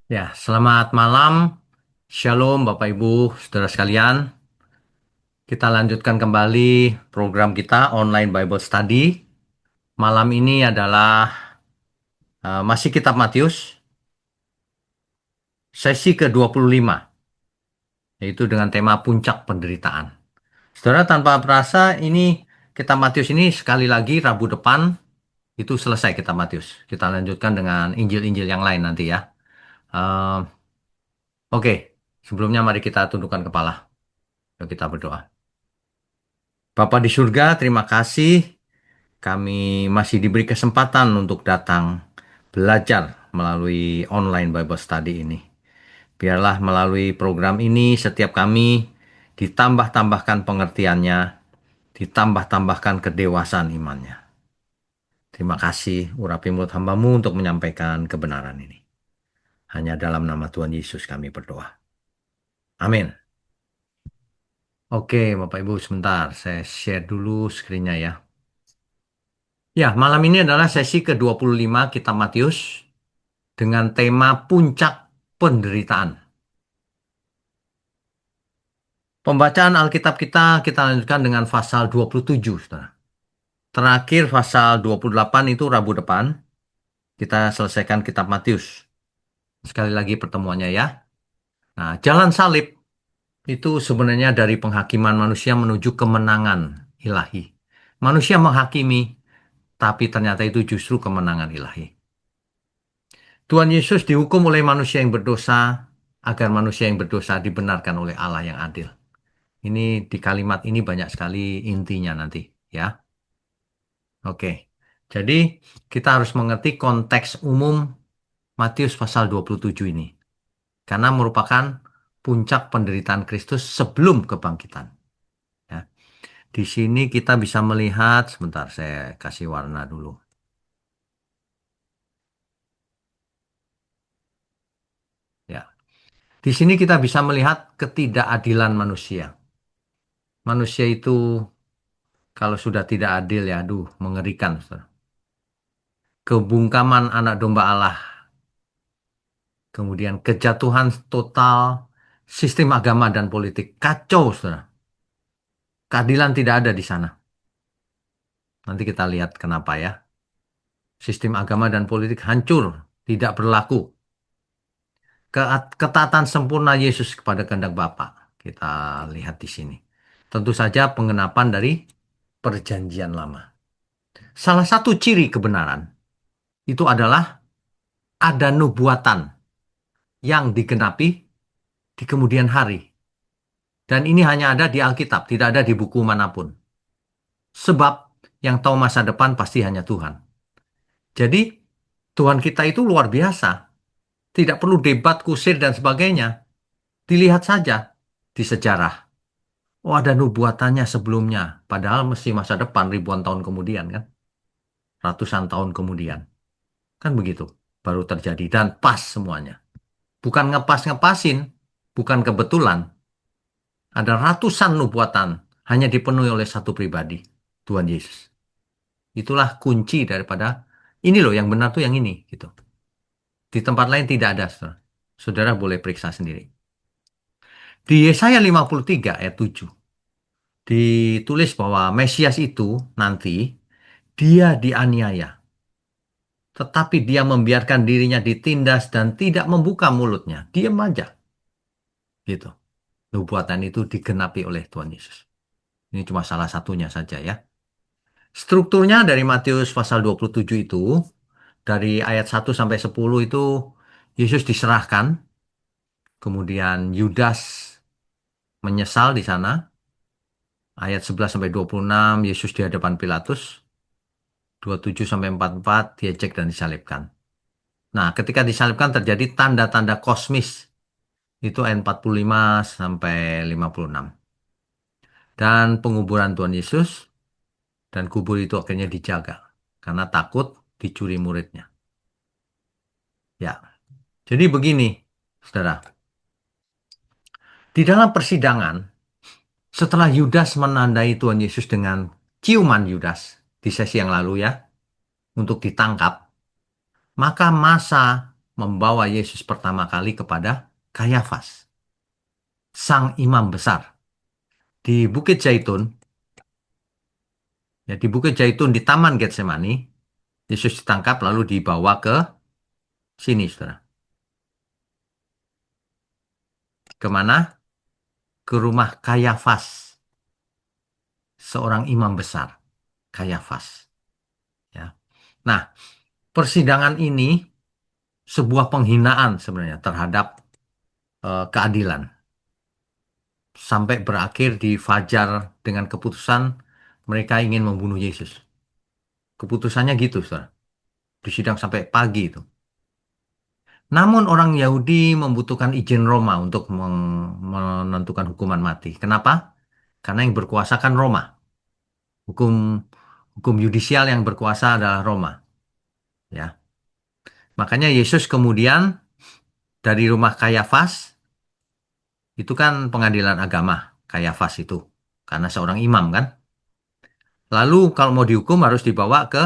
Ya, selamat malam. Shalom Bapak Ibu, saudara sekalian. Kita lanjutkan kembali program kita online Bible Study. Malam ini adalah masih Kitab Matius, sesi ke-25, yaitu dengan tema puncak penderitaan. Saudara, tanpa perasa ini Kitab Matius ini sekali lagi Rabu depan itu selesai Kitab Matius. Kita lanjutkan dengan Injil-Injil yang lain nanti ya. Eh, oke, sebelumnya mari kita tundukkan kepala. Yuk kita berdoa. Bapa di surga, terima kasih kami masih diberi kesempatan untuk datang belajar melalui online Bible Study ini. Biarlah melalui program ini setiap kami ditambah-tambahkan pengertiannya, ditambah-tambahkan kedewasaan imannya. Terima kasih urapi mulut hambamu untuk menyampaikan kebenaran ini. Hanya dalam nama Tuhan Yesus kami berdoa. Amin. Oke, Bapak Ibu sebentar. Saya share dulu screen-nya ya. Ya, malam ini adalah sesi ke-25 Kitab Matius dengan tema puncak penderitaan. Pembacaan Alkitab kita lanjutkan dengan pasal 27, saudara. Terakhir pasal 28 itu Rabu depan, kita selesaikan Kitab Matius. Sekali lagi pertemuannya ya. Nah, jalan salib itu sebenarnya dari penghakiman manusia menuju kemenangan ilahi. Manusia menghakimi, tapi ternyata itu justru kemenangan ilahi. Tuhan Yesus dihukum oleh manusia yang berdosa, agar manusia yang berdosa dibenarkan oleh Allah yang adil. Ini di kalimat ini banyak sekali intinya nanti, ya. Oke. Jadi kita harus mengerti konteks umum Matius pasal 27 ini. Karena merupakan puncak penderitaan Kristus sebelum kebangkitan. Ya. Di sini kita bisa melihat, sebentar saya kasih warna dulu. Ya. Di sini kita bisa melihat ketidakadilan manusia. Manusia itu kalau sudah tidak adil ya, aduh, mengerikan, saudara. Kebungkaman anak domba Allah, kemudian kejatuhan total sistem agama dan politik. Kacau, saudara. Keadilan tidak ada di sana. Nanti kita lihat kenapa ya. Sistem agama dan politik hancur, tidak berlaku. Ketaatan sempurna Yesus kepada kehendak Bapa. Kita lihat di sini. Tentu saja pengenapan dari perjanjian lama. Salah satu ciri kebenaran itu adalah ada nubuatan yang digenapi di kemudian hari. Dan ini hanya ada di Alkitab, tidak ada di buku manapun. Sebab yang tahu masa depan pasti hanya Tuhan. Jadi Tuhan kita itu luar biasa. Tidak perlu debat, kusir, dan sebagainya. Dilihat saja di sejarah. Oh, ada nubuatannya sebelumnya. Padahal mesti masa depan ribuan tahun kemudian kan. Ratusan tahun kemudian. Kan begitu. Baru terjadi. Dan pas semuanya. Bukan ngepas-ngepasin. Bukan kebetulan. Ada ratusan nubuatan. Hanya dipenuhi oleh satu pribadi. Tuhan Yesus. Itulah kunci daripada ini loh yang benar tuh yang ini gitu. Di tempat lain tidak ada, saudara. Saudara boleh periksa sendiri. Di Yesaya 53 ayat 7 ditulis bahwa Mesias itu nanti dia dianiaya, tetapi dia membiarkan dirinya ditindas dan tidak membuka mulutnya. Diam aja. Gitu. Nubuatan itu digenapi oleh Tuhan Yesus. Ini cuma salah satunya saja ya. Strukturnya dari Matius pasal 27 itu, dari ayat 1 sampai 10 itu Yesus diserahkan, kemudian Yudas menyesal di sana. Ayat 11 sampai 26 Yesus di hadapan Pilatus. 27 sampai 44 diejek dan disalibkan. Nah, ketika disalibkan terjadi tanda-tanda kosmis. Itu ayat 45 sampai 56. Dan penguburan Tuhan Yesus dan kubur itu akhirnya dijaga karena takut dicuri muridnya. Ya. Jadi begini, Saudara. Di dalam persidangan, setelah Yudas menandai Tuhan Yesus dengan ciuman Yudas di sesi yang lalu ya, untuk ditangkap, maka massa membawa Yesus pertama kali kepada Kayafas, sang imam besar. Di Bukit Zaitun, ya di Bukit Zaitun di Taman Getsemani, Yesus ditangkap lalu dibawa ke sini, saudara. Kemana? Ke rumah Kayafas, seorang imam besar, Kayafas. Ya. Nah, persidangan ini sebuah penghinaan sebenarnya terhadap keadilan. Sampai berakhir di fajar dengan keputusan mereka ingin membunuh Yesus. Keputusannya gitu, saudara. Disidang sampai pagi itu. Namun orang Yahudi membutuhkan izin Roma untuk menentukan hukuman mati. Kenapa? Karena yang berkuasa kan Roma. Hukum hukum yudisial yang berkuasa adalah Roma, ya. Makanya Yesus kemudian dari rumah Kayafas, itu kan pengadilan agama, Kayafas itu. Karena seorang imam kan. Lalu kalau mau dihukum harus dibawa ke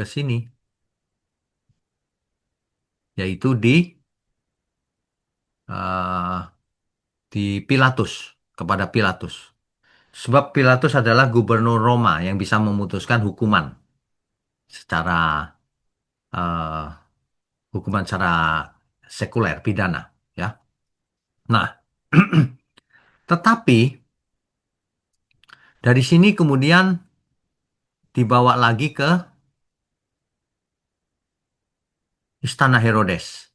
sini, yaitu eh, di Pilatus, kepada Pilatus. Sebab Pilatus adalah gubernur Roma yang bisa memutuskan secara eh, hukuman secara sekuler, pidana, ya. Nah, tetapi dari sini kemudian dibawa lagi ke istana Herodes.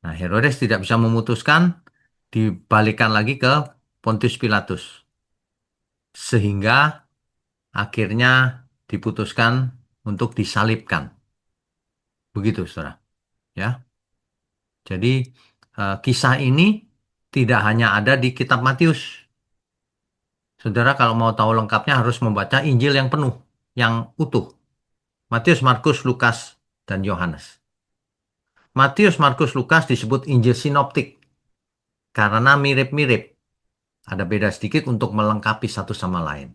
Nah, Herodes tidak bisa memutuskan, dibalikan lagi ke Pontius Pilatus. Sehingga akhirnya diputuskan untuk disalibkan. Begitu, saudara. Ya. Jadi, kisah ini tidak hanya ada di kitab Matius. Saudara kalau mau tahu lengkapnya harus membaca Injil yang penuh, yang utuh. Matius, Markus, Lukas, dan Yohanes. Matius, Markus, Lukas disebut Injil sinoptik karena mirip-mirip. Ada beda sedikit untuk melengkapi satu sama lain.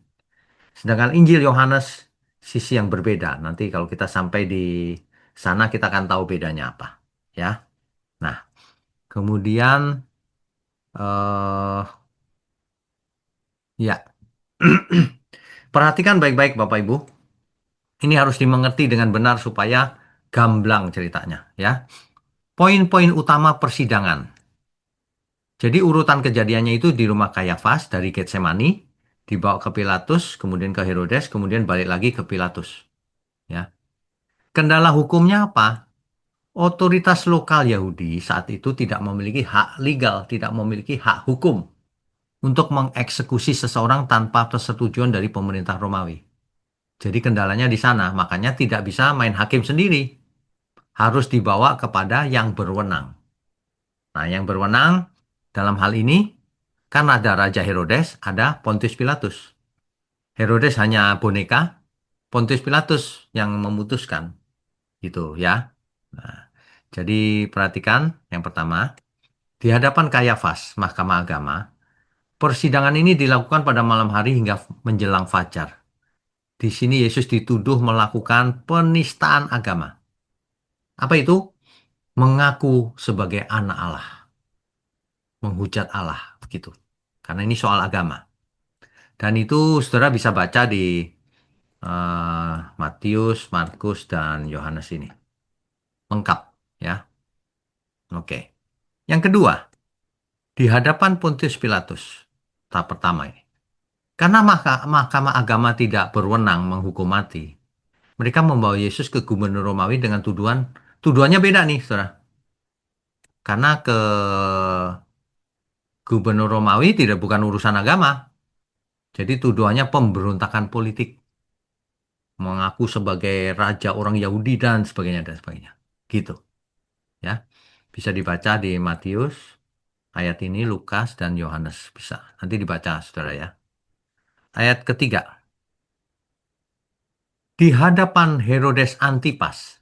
Sedangkan Injil Yohanes sisi yang berbeda. Nanti kalau kita sampai di sana kita akan tahu bedanya apa. Ya. Nah, kemudian ya. Perhatikan baik-baik Bapak Ibu. Ini harus dimengerti dengan benar supaya gamblang ceritanya, ya. Poin-poin utama persidangan. Jadi urutan kejadiannya itu di rumah Kayafas dari Getsemani, dibawa ke Pilatus, kemudian ke Herodes, kemudian balik lagi ke Pilatus. Ya. Kendala hukumnya apa? Otoritas lokal Yahudi saat itu tidak memiliki hak legal, tidak memiliki hak hukum untuk mengeksekusi seseorang tanpa persetujuan dari pemerintah Romawi. Jadi kendalanya di sana, makanya tidak bisa main hakim sendiri. Harus dibawa kepada yang berwenang. Nah, yang berwenang dalam hal ini, kan ada Raja Herodes, ada Pontius Pilatus. Herodes hanya boneka, Pontius Pilatus yang memutuskan. Gitu ya. Nah, jadi perhatikan yang pertama, di hadapan Kayafas, Mahkamah Agama, persidangan ini dilakukan pada malam hari hingga menjelang fajar. Di sini Yesus dituduh melakukan penistaan agama. Apa itu? Mengaku sebagai anak Allah, menghujat Allah, begitu. Karena ini soal agama. Dan itu saudara bisa baca di Matius, Markus, dan Yohanes ini. Lengkap, ya. Oke. Yang kedua, di hadapan Pontius Pilatus. Tahap pertama ini. Karena Mahkamah Agama tidak berwenang menghukum mati, mereka membawa Yesus ke gubernur Romawi dengan tuduhannya beda nih, saudara. Karena ke gubernur Romawi tidak bukan urusan agama, jadi tuduhannya pemberontakan politik, mengaku sebagai raja orang Yahudi dan sebagainya. Gitu, ya. Bisa dibaca di Matius ayat ini, Lukas dan Yohanes bisa. Nanti dibaca, saudara ya. Ayat ketiga. Di hadapan Herodes Antipas,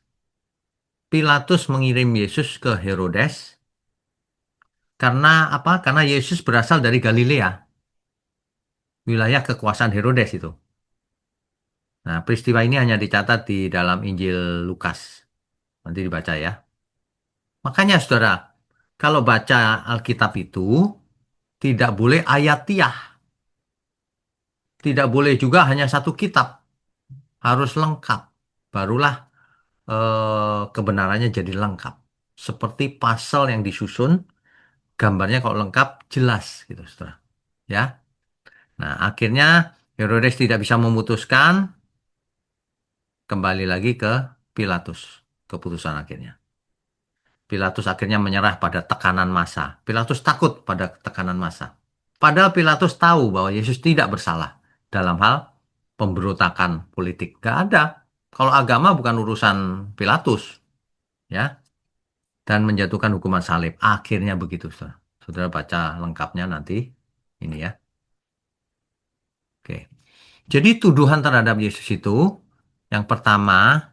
Pilatus mengirim Yesus ke Herodes karena apa? Karena Yesus berasal dari Galilea, wilayah kekuasaan Herodes itu. Nah, peristiwa ini hanya dicatat di dalam Injil Lukas. Nanti dibaca ya. Makanya saudara, kalau baca Alkitab itu tidak boleh ayatiah, tidak boleh juga hanya satu kitab, harus lengkap. Barulah kebenarannya jadi lengkap. Seperti pasal yang disusun, gambarnya kalau lengkap jelas gitu, saudara. Ya. Nah, akhirnya Herodes tidak bisa memutuskan, kembali lagi ke Pilatus, keputusan akhirnya. Pilatus akhirnya menyerah pada tekanan massa. Pilatus takut pada tekanan massa. Padahal Pilatus tahu bahwa Yesus tidak bersalah dalam hal pemberontakan politik. Gak ada. Kalau agama bukan urusan Pilatus, ya, dan menjatuhkan hukuman salib. Akhirnya begitu, saudara. Saudara baca lengkapnya nanti. Ini ya. Oke. Jadi tuduhan terhadap Yesus itu, yang pertama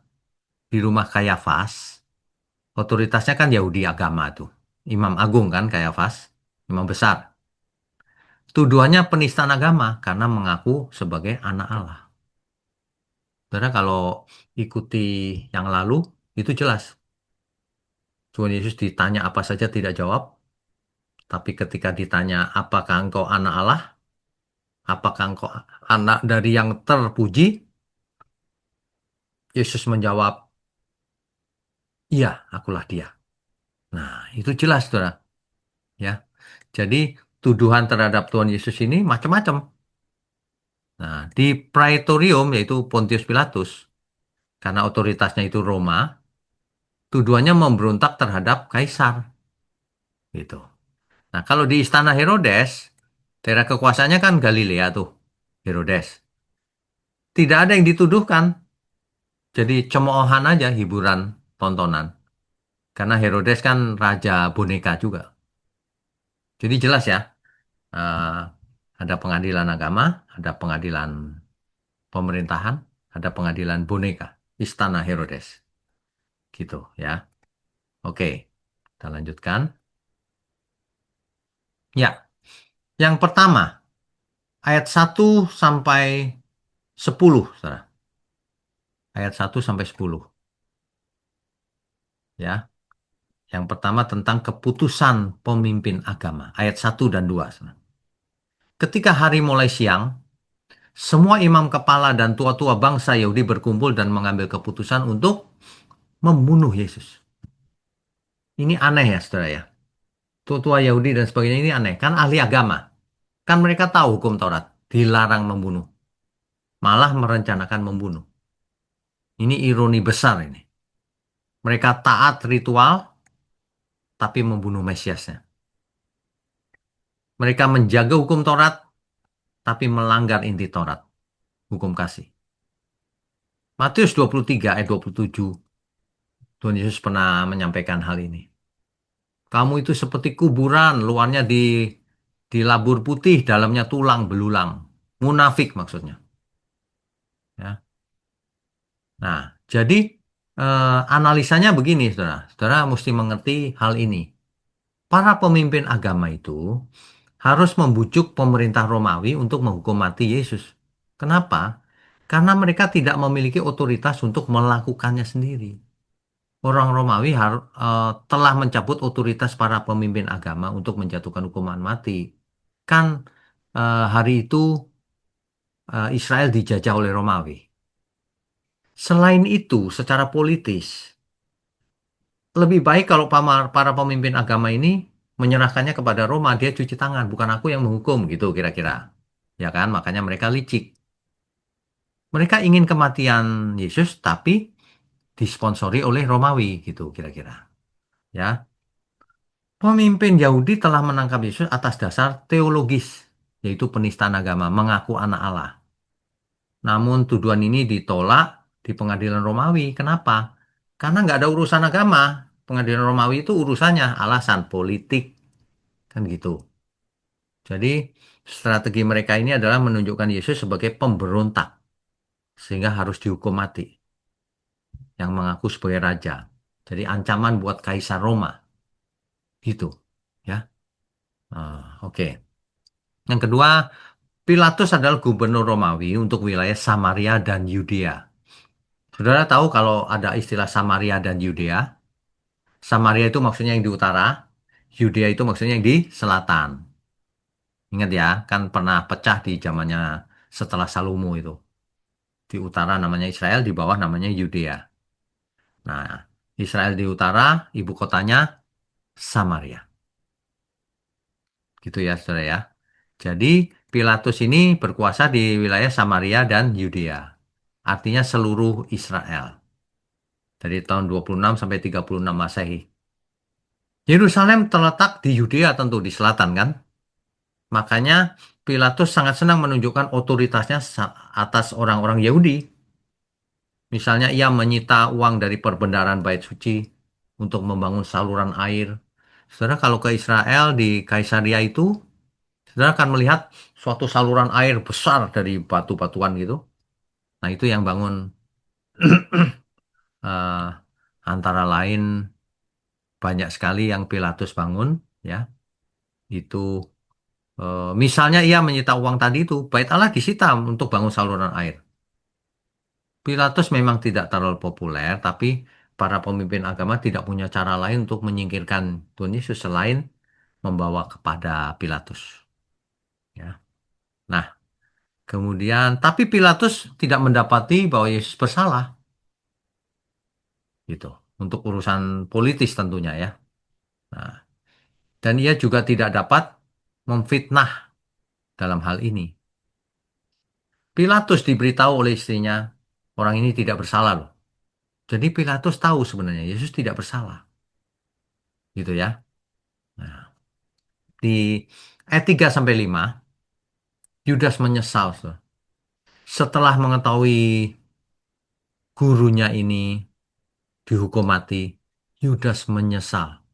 di rumah Kayafas, otoritasnya kan Yahudi agama tuh. Imam Agung kan Kayafas, imam besar. Tuduhannya penistaan agama karena mengaku sebagai anak Allah. Karena kalau ikuti yang lalu, itu jelas. Tuhan Yesus ditanya apa saja tidak jawab. Tapi ketika ditanya, apakah engkau anak Allah? Apakah engkau anak dari yang terpuji? Yesus menjawab, iya, akulah dia. Nah, itu jelas, saudara. Ya, jadi tuduhan terhadap Tuhan Yesus ini macam-macam. Nah, di Praetorium, yaitu Pontius Pilatus, karena otoritasnya itu Roma, tuduhannya memberontak terhadap Kaisar. Gitu. Nah, kalau di Istana Herodes, daerah kekuasaannya kan Galilea tuh, Herodes. Tidak ada yang dituduhkan. Jadi cemoohan aja, hiburan, tontonan. Karena Herodes kan raja boneka juga. Jadi jelas ya, eh, ada pengadilan agama, ada pengadilan pemerintahan, ada pengadilan boneka, Istana Herodes. Gitu ya. Oke, kita lanjutkan. Ya, yang pertama, ayat 1 sampai 10, saudara. Ayat 1 sampai 10. Ya, yang pertama tentang keputusan pemimpin agama. Ayat 1 dan 2, saudara. Ketika hari mulai siang, semua imam kepala dan tua-tua bangsa Yahudi berkumpul dan mengambil keputusan untuk membunuh Yesus. Ini aneh ya, saudara ya. Tua-tua Yahudi dan sebagainya ini aneh. Kan ahli agama. Kan mereka tahu hukum Taurat. Dilarang membunuh. Malah merencanakan membunuh. Ini ironi besar ini. Mereka taat ritual, tapi membunuh Mesiasnya. Mereka menjaga hukum Taurat, tapi melanggar inti Taurat. Hukum kasih. Matius 23 ayat 27. Tuhan Yesus pernah menyampaikan hal ini. Kamu itu seperti kuburan, luarnya dilabur putih, dalamnya tulang belulang. Munafik maksudnya. Ya. Nah, jadi analisanya begini, saudara. Saudara mesti mengerti hal ini. Para pemimpin agama itu harus membujuk pemerintah Romawi untuk menghukum mati Yesus. Kenapa? Karena mereka tidak memiliki otoritas untuk melakukannya sendiri. Orang Romawi telah mencabut otoritas para pemimpin agama untuk menjatuhkan hukuman mati. Kan hari itu Israel dijajah oleh Romawi. Selain itu, secara politis, lebih baik kalau para pemimpin agama ini menyerahkannya kepada Roma, dia cuci tangan, bukan aku yang menghukum gitu kira-kira. Ya kan? Makanya mereka licik. Mereka ingin kematian Yesus tapi disponsori oleh Romawi gitu kira-kira. Ya. Pemimpin Yahudi telah menangkap Yesus atas dasar teologis, yaitu penistaan agama, mengaku anak Allah. Namun tuduhan ini ditolak di pengadilan Romawi. Kenapa? Karena nggak ada urusan agama. Pengadilan Romawi itu urusannya alasan politik. Kan gitu. Jadi strategi mereka ini adalah menunjukkan Yesus sebagai pemberontak. Sehingga harus dihukum mati. Yang mengaku sebagai raja. Jadi ancaman buat Kaisar Roma. Gitu. Ya. Oke. Yang kedua, Pilatus adalah gubernur Romawi untuk wilayah Samaria dan Yudea. Saudara tahu kalau ada istilah Samaria dan Yudea? Samaria itu maksudnya yang di utara, Yudea itu maksudnya yang di selatan. Ingat ya, kan pernah pecah di zamannya setelah Salomo itu. Di utara namanya Israel, di bawah namanya Yudea. Nah, Israel di utara, ibu kotanya Samaria. Gitu ya, saudara ya. Jadi, Pilatus ini berkuasa di wilayah Samaria dan Yudea. Artinya seluruh Israel. Dari tahun 26 sampai 36 Masehi. Yerusalem terletak di Yudea tentu di selatan kan. Makanya Pilatus sangat senang menunjukkan otoritasnya atas orang-orang Yahudi. Misalnya ia menyita uang dari perbendaharaan Bait Suci untuk membangun saluran air. Saudara kalau ke Israel di Kaisaria itu, saudara akan melihat suatu saluran air besar dari batu-batuan gitu. Nah itu yang bangun eh, antara lain banyak sekali yang Pilatus bangun ya. Itu misalnya ia menyita uang tadi itu, Bait Allah disita untuk bangun saluran air. Pilatus memang tidak terlalu populer, tapi para pemimpin agama tidak punya cara lain untuk menyingkirkan Tuhan Yesus selain membawa kepada Pilatus. Ya. Nah, kemudian, tapi Pilatus tidak mendapati bahwa Yesus bersalah, gitu. Untuk urusan politis tentunya ya. Nah, dan ia juga tidak dapat memfitnah dalam hal ini. Pilatus diberitahu oleh istrinya, orang ini tidak bersalah loh. Jadi Pilatus tahu sebenarnya Yesus tidak bersalah, gitu ya. Nah, di ayat 3 sampai 5, Yudas menyesal, Saudara. Setelah mengetahui gurunya ini dihukum mati, Yudas menyesal.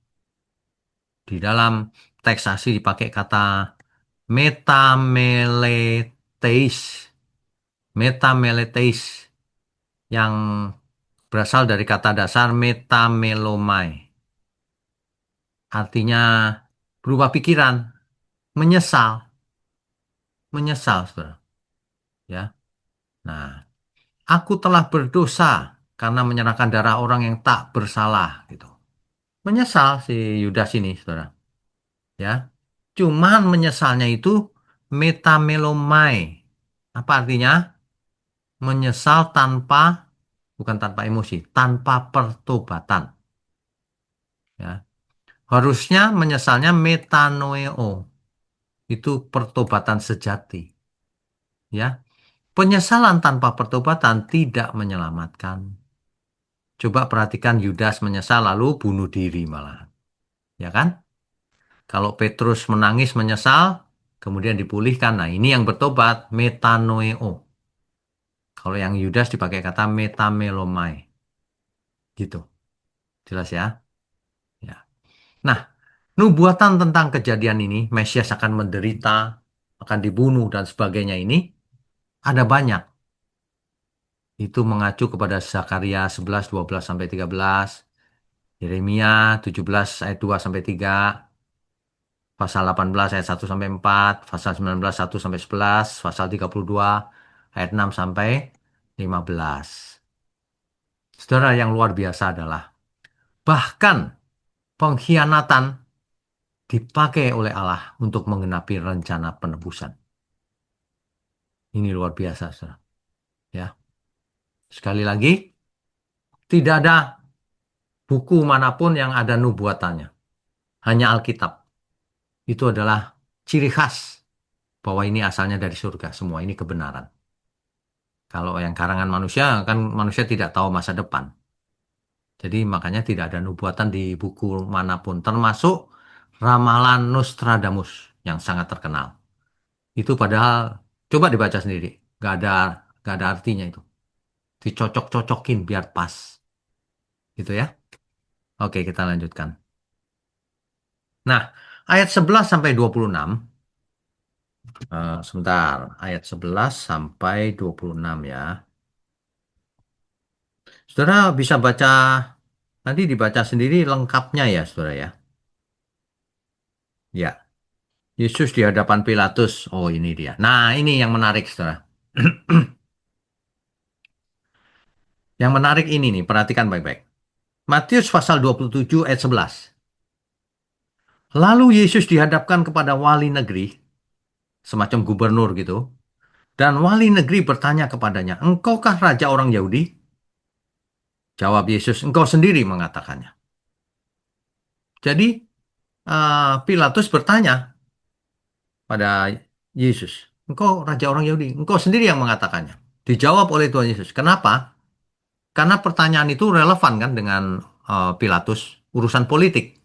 Di dalam teks asli dipakai kata metameleteis. Metameleteis yang berasal dari kata dasar metamelomai. Artinya berubah pikiran, menyesal, menyesal, Saudara. Ya. Nah, aku telah berdosa karena menyerahkan darah orang yang tak bersalah gitu. Menyesal si Yudas ini, Saudara. Ya. Cuman menyesalnya itu metamelomai. Apa artinya? Menyesal tanpa bukan tanpa emosi, tanpa pertobatan, ya. Harusnya menyesalnya metanoeo. Itu pertobatan sejati, ya. Penyesalan tanpa pertobatan tidak menyelamatkan. Coba perhatikan Yudas menyesal lalu bunuh diri malah. Ya kan? Kalau Petrus menangis menyesal, kemudian dipulihkan. Nah, ini yang bertobat, metanoeo. Kalau yang Yudas dipakai kata metamelomai. Gitu. Jelas ya? Ya. Nah, nubuatan tentang kejadian ini, Mesias akan menderita, akan dibunuh dan sebagainya ini, ada banyak. Itu mengacu kepada Zakaria 11, 12 sampai 13, Yeremia 17 ayat 2 sampai 3, pasal 18 ayat 1 sampai 4, pasal 19 1 sampai 11, pasal 32 ayat 6 sampai 15. Saudara yang luar biasa adalah bahkan pengkhianatan dipakai oleh Allah untuk menggenapi rencana penebusan. Ini luar biasa, saudara. Ya, sekali lagi, tidak ada buku manapun yang ada nubuatannya. Hanya Alkitab. Itu adalah ciri khas bahwa ini asalnya dari surga. Semua ini kebenaran. Kalau yang karangan manusia, kan manusia tidak tahu masa depan. Jadi makanya tidak ada nubuatan di buku manapun, termasuk ramalan Nostradamus yang sangat terkenal. Itu padahal coba dibaca sendiri, nggak ada artinya itu. Dicocok-cocokin biar pas, gitu ya. Oke, kita lanjutkan. Nah, ayat 11 sampai 26, sebentar, ayat 11 sampai 26 ya. Saudara bisa baca, nanti dibaca sendiri lengkapnya ya, saudara ya. Ya, Yesus di hadapan Pilatus. Oh, ini dia. Nah, ini yang menarik, saudara. Yang menarik ini nih, perhatikan baik-baik. Matius pasal 27 ayat 11. Lalu Yesus dihadapkan kepada wali negeri, semacam gubernur gitu. Dan wali negeri bertanya kepadanya, "Engkaukah raja orang Yahudi?" Jawab Yesus, "Engkau sendiri mengatakannya." Jadi Pilatus bertanya pada Yesus, "Engkau raja orang Yahudi? Engkau sendiri yang mengatakannya." Dijawab oleh Tuhan Yesus. Kenapa? Karena pertanyaan itu relevan kan dengan Pilatus, urusan politik.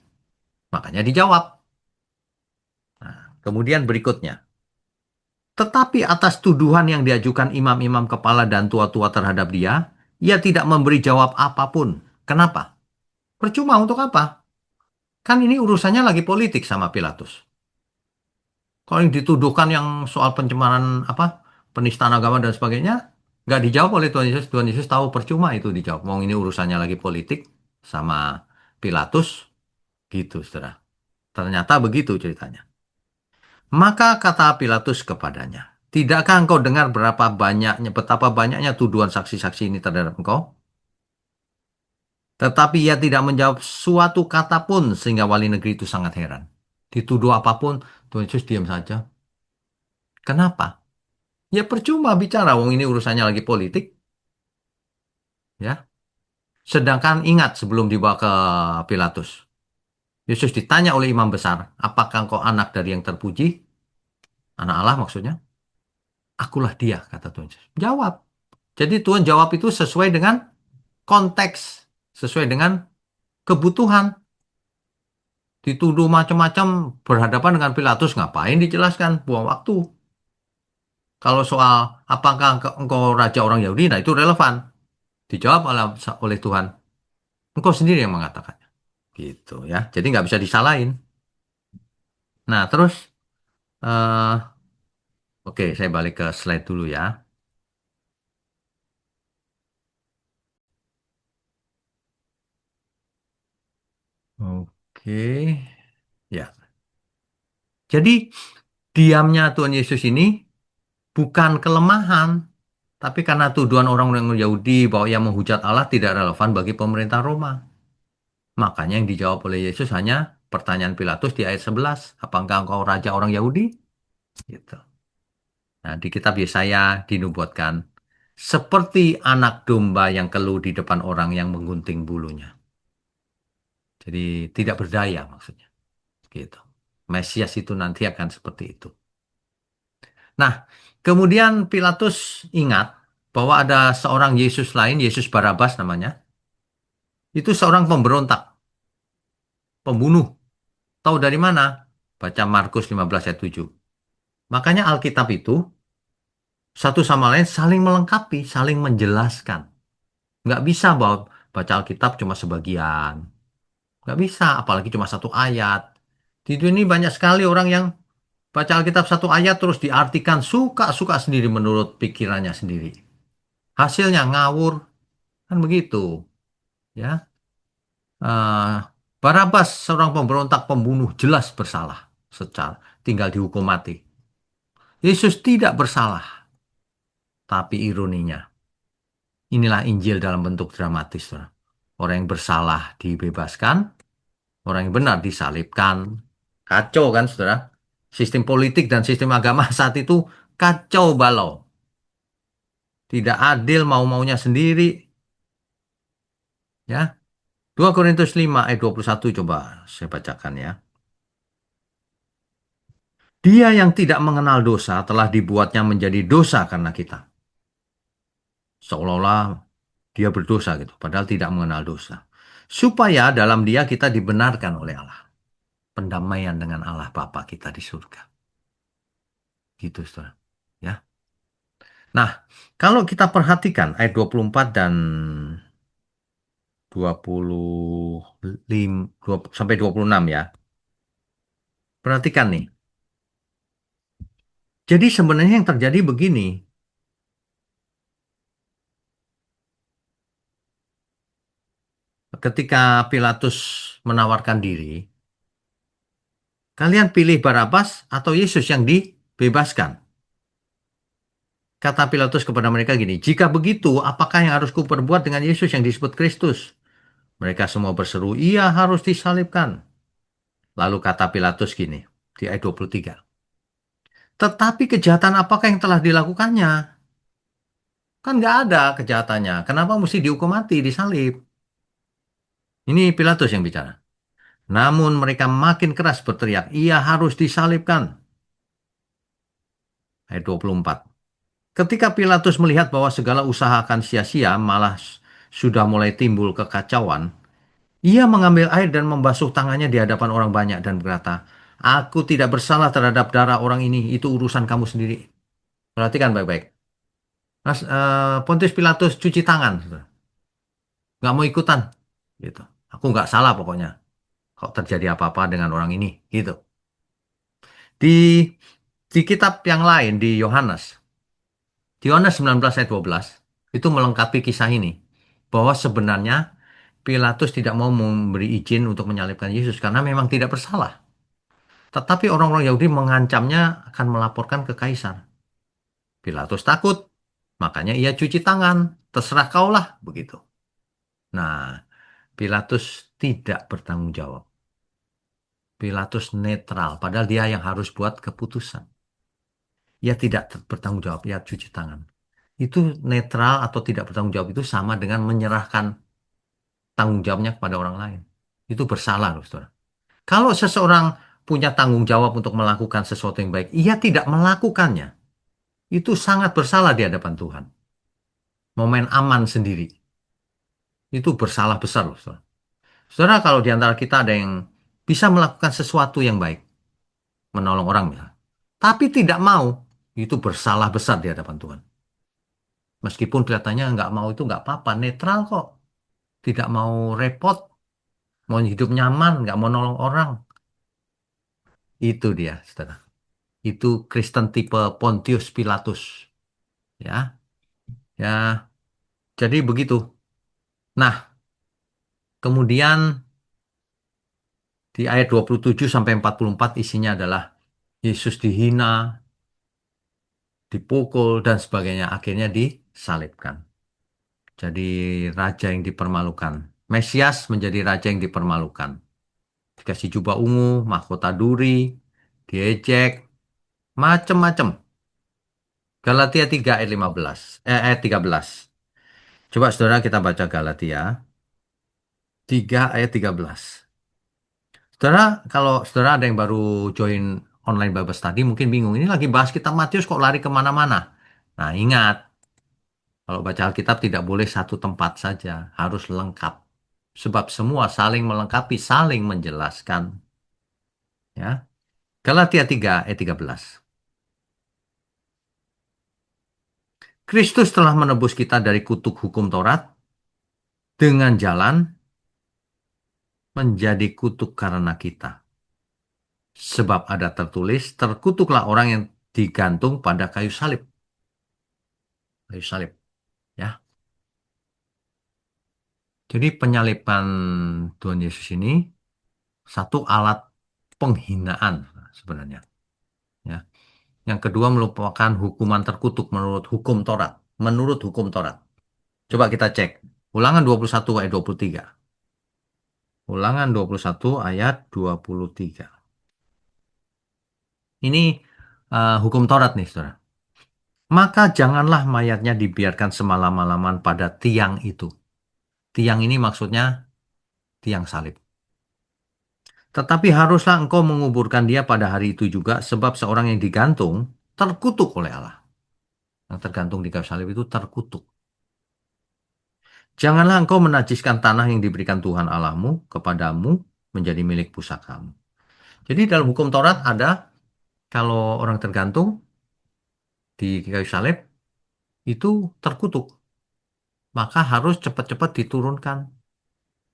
Makanya dijawab. Nah, kemudian berikutnya. Tetapi atas tuduhan yang diajukan imam-imam kepala dan tua-tua terhadap dia, ia tidak memberi jawab apapun. Kenapa? Percuma untuk apa? Kan ini urusannya lagi politik sama Pilatus. Kalau yang dituduhkan yang soal pencemaran apa penistaan agama dan sebagainya, nggak dijawab oleh Tuhan Yesus. Tuhan Yesus tahu percuma itu dijawab. Mau ini urusannya lagi politik sama Pilatus, gitu, saudara. Ternyata begitu ceritanya. Maka kata Pilatus kepadanya, "Tidakkah engkau dengar betapa banyaknya tuduhan saksi-saksi ini terhadap engkau?" Tetapi ia tidak menjawab suatu kata pun sehingga wali negeri itu sangat heran. Dituduh apapun, Tuhan Yesus diam saja. Kenapa? Ya percuma bicara, wong ini urusannya lagi politik, ya. Sedangkan ingat sebelum dibawa ke Pilatus, Yesus ditanya oleh imam besar, "Apakah engkau anak dari yang terpuji?" Anak Allah maksudnya. "Akulah dia," kata Tuhan Yesus. Jawab. Jadi Tuhan jawab itu sesuai dengan konteks, sesuai dengan kebutuhan. Dituduh macam-macam berhadapan dengan Pilatus, ngapain dijelaskan? Buang waktu. Kalau soal apakah engkau raja orang Yahudi, nah itu relevan. Dijawab oleh Tuhan. Engkau sendiri yang mengatakannya. Gitu ya. Jadi nggak bisa disalahin. Nah terus, eh oke, saya balik ke slide dulu ya. Oke, ya. Jadi diamnya Tuhan Yesus ini bukan kelemahan, tapi karena tuduhan orang-orang Yahudi bahwa ia menghujat Allah tidak relevan bagi pemerintah Roma. Makanya yang dijawab oleh Yesus hanya pertanyaan Pilatus di ayat 11. Apakah engkau raja orang Yahudi? Gitu. Nah, di kitab Yesaya dinubuatkan, seperti anak domba yang keluh di depan orang yang menggunting bulunya. Jadi tidak berdaya maksudnya. Gitu. Mesias itu nanti akan seperti itu. Nah, kemudian Pilatus ingat bahwa ada seorang Yesus lain, Yesus Barabas namanya. Itu seorang pemberontak, pembunuh. Tahu dari mana? Baca Markus 15 ayat 7. Makanya Alkitab itu satu sama lain saling melengkapi, saling menjelaskan. Nggak bisa bahwa baca Alkitab cuma sebagian. Nggak bisa, apalagi cuma satu ayat. Di dunia ini banyak sekali orang yang baca Alkitab satu ayat terus diartikan suka-suka sendiri menurut pikirannya sendiri. Hasilnya ngawur, kan begitu. Ya, Eh, Barabas seorang pemberontak pembunuh jelas bersalah secara tinggal dihukum mati. Yesus tidak bersalah, tapi ironinya, inilah Injil dalam bentuk dramatis, saudara. Orang yang bersalah dibebaskan, orang yang benar disalibkan. Kacau kan, saudara? Sistem politik dan sistem agama saat itu kacau balau. Tidak adil mau-maunya sendiri. Ya, 2 Korintus 5 ayat 21 coba saya bacakan ya. Dia yang tidak mengenal dosa telah dibuatnya menjadi dosa karena kita. Seolah-olah dia berdosa gitu, padahal tidak mengenal dosa. Supaya dalam dia kita dibenarkan oleh Allah. Pendamaian dengan Allah Bapa kita di surga. Gitu, saudara. Ya. Nah, kalau kita perhatikan ayat 24 dan 25 sampai 26 ya. Perhatikan nih. Jadi sebenarnya yang terjadi begini. Ketika Pilatus menawarkan diri, kalian pilih Barabas atau Yesus yang dibebaskan? Kata Pilatus kepada mereka gini, jika begitu, apakah yang harus kuperbuat dengan Yesus yang disebut Kristus? Mereka semua berseru, ia harus disalibkan. Lalu kata Pilatus gini, di ayat 23. Tetapi kejahatan apakah yang telah dilakukannya? Kan nggak ada kejahatannya. Kenapa mesti dihukum mati, disalib? Ini Pilatus yang bicara. Namun mereka makin keras berteriak, ia harus disalibkan. Ayat 24. Ketika Pilatus melihat bahwa segala usaha akan sia-sia, malah sudah mulai timbul kekacauan, ia mengambil air dan membasuh tangannya di hadapan orang banyak dan berkata, aku tidak bersalah terhadap darah orang ini, itu urusan kamu sendiri. Perhatikan baik-baik. Pontius Pilatus cuci tangan, nggak mau ikutan, gitu. Aku nggak salah pokoknya. Kok terjadi apa-apa dengan orang ini, gitu. Di di kitab yang lain di Yohanes 19 ayat 12 itu melengkapi kisah ini bahwa sebenarnya Pilatus tidak mau memberi izin untuk menyalibkan Yesus karena memang tidak bersalah. Tetapi orang-orang Yahudi mengancamnya akan melaporkan ke Kaisar. Pilatus takut, makanya ia cuci tangan. Terserah kaulah, begitu. Nah, Pilatus tidak bertanggung jawab. Pilatus netral, padahal dia yang harus buat keputusan. Ia tidak bertanggung jawab, ia cuci tangan. Itu netral atau tidak bertanggung jawab itu sama dengan menyerahkan tanggung jawabnya kepada orang lain. Itu bersalah, loh, saudara. Kalau seseorang punya tanggung jawab untuk melakukan sesuatu yang baik, ia tidak melakukannya. Itu sangat bersalah di hadapan Tuhan. Momen aman sendiri. Itu bersalah besar, loh, saudara. Saudara, kalau di antara kita ada yang bisa melakukan sesuatu yang baik, menolong orang, ya, tapi tidak mau, itu bersalah besar di hadapan Tuhan. Meskipun kelihatannya nggak mau itu nggak apa-apa, netral kok. Tidak mau repot, mau hidup nyaman, nggak mau nolong orang. Itu dia, saudara. Itu Kristen tipe Pontius Pilatus. Ya, ya. Jadi begitu. Nah, kemudian di ayat 27 sampai 44 isinya adalah Yesus dihina, dipukul, dan sebagainya. Akhirnya disalibkan. Jadi raja yang dipermalukan. Mesias menjadi raja yang dipermalukan. Dikasih jubah ungu, mahkota duri, diejek, macem-macem. Galatia 3 ayat 15. Ayat 13. Coba saudara kita baca Galatia 3 ayat 13. Saudara, kalau saudara ada yang baru join online Bible Study mungkin bingung. Ini lagi bahas kitab Matius kok lari kemana-mana. Nah ingat, kalau baca Alkitab tidak boleh satu tempat saja. Harus lengkap. Sebab semua saling melengkapi, saling menjelaskan. Ya. Galatia 3 ayat 13. Kristus telah menebus kita dari kutuk hukum Taurat dengan jalan menjadi kutuk karena kita. Sebab ada tertulis, terkutuklah orang yang digantung pada kayu salib. Kayu salib. Ya. Jadi penyaliban Tuhan Yesus ini satu alat penghinaan sebenarnya. Ya. Yang kedua merupakan hukuman terkutuk menurut hukum Taurat. Menurut hukum Taurat. Coba kita cek. Ulangan 21 ayat 23. Ulangan 21 ayat 23. Ini hukum Taurat nih, saudara. Maka janganlah mayatnya dibiarkan semalam-malaman pada tiang itu. Tiang ini maksudnya tiang salib. Tetapi haruslah engkau menguburkan dia pada hari itu juga, sebab seorang yang digantung terkutuk oleh Allah. Yang tergantung di kayu salib itu terkutuk. Janganlah engkau menajiskan tanah yang diberikan Tuhan Allahmu kepadamu menjadi milik pusakamu. Jadi dalam hukum Taurat ada kalau orang tergantung di kayu salib itu terkutuk. Maka harus cepat-cepat diturunkan.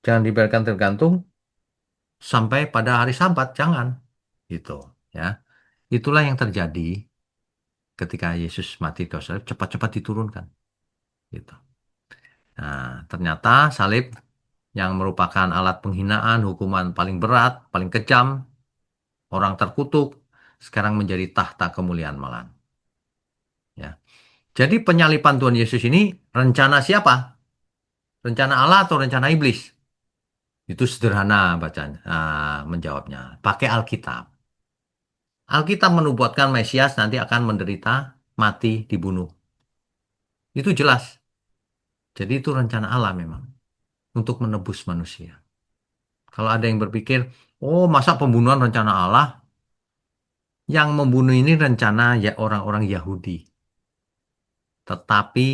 Jangan dibiarkan tergantung sampai pada hari Sabat, jangan. Gitu, ya. Itulah yang terjadi ketika Yesus mati di kayu salib, cepat-cepat diturunkan. Gitu. Nah, ternyata salib yang merupakan alat penghinaan, hukuman paling berat, paling kejam, orang terkutuk, sekarang menjadi tahta kemuliaan malahan. Ya. Jadi penyalipan Tuhan Yesus ini rencana siapa? Rencana Allah atau rencana iblis? Itu sederhana bacanya, menjawabnya. Pakai Alkitab. Alkitab menubuatkan Mesias nanti akan menderita, mati, dibunuh. Itu jelas. Jadi itu rencana Allah memang untuk menebus manusia. Kalau ada yang berpikir, oh masa pembunuhan rencana Allah? Yang membunuh ini rencana ya orang-orang Yahudi. Tetapi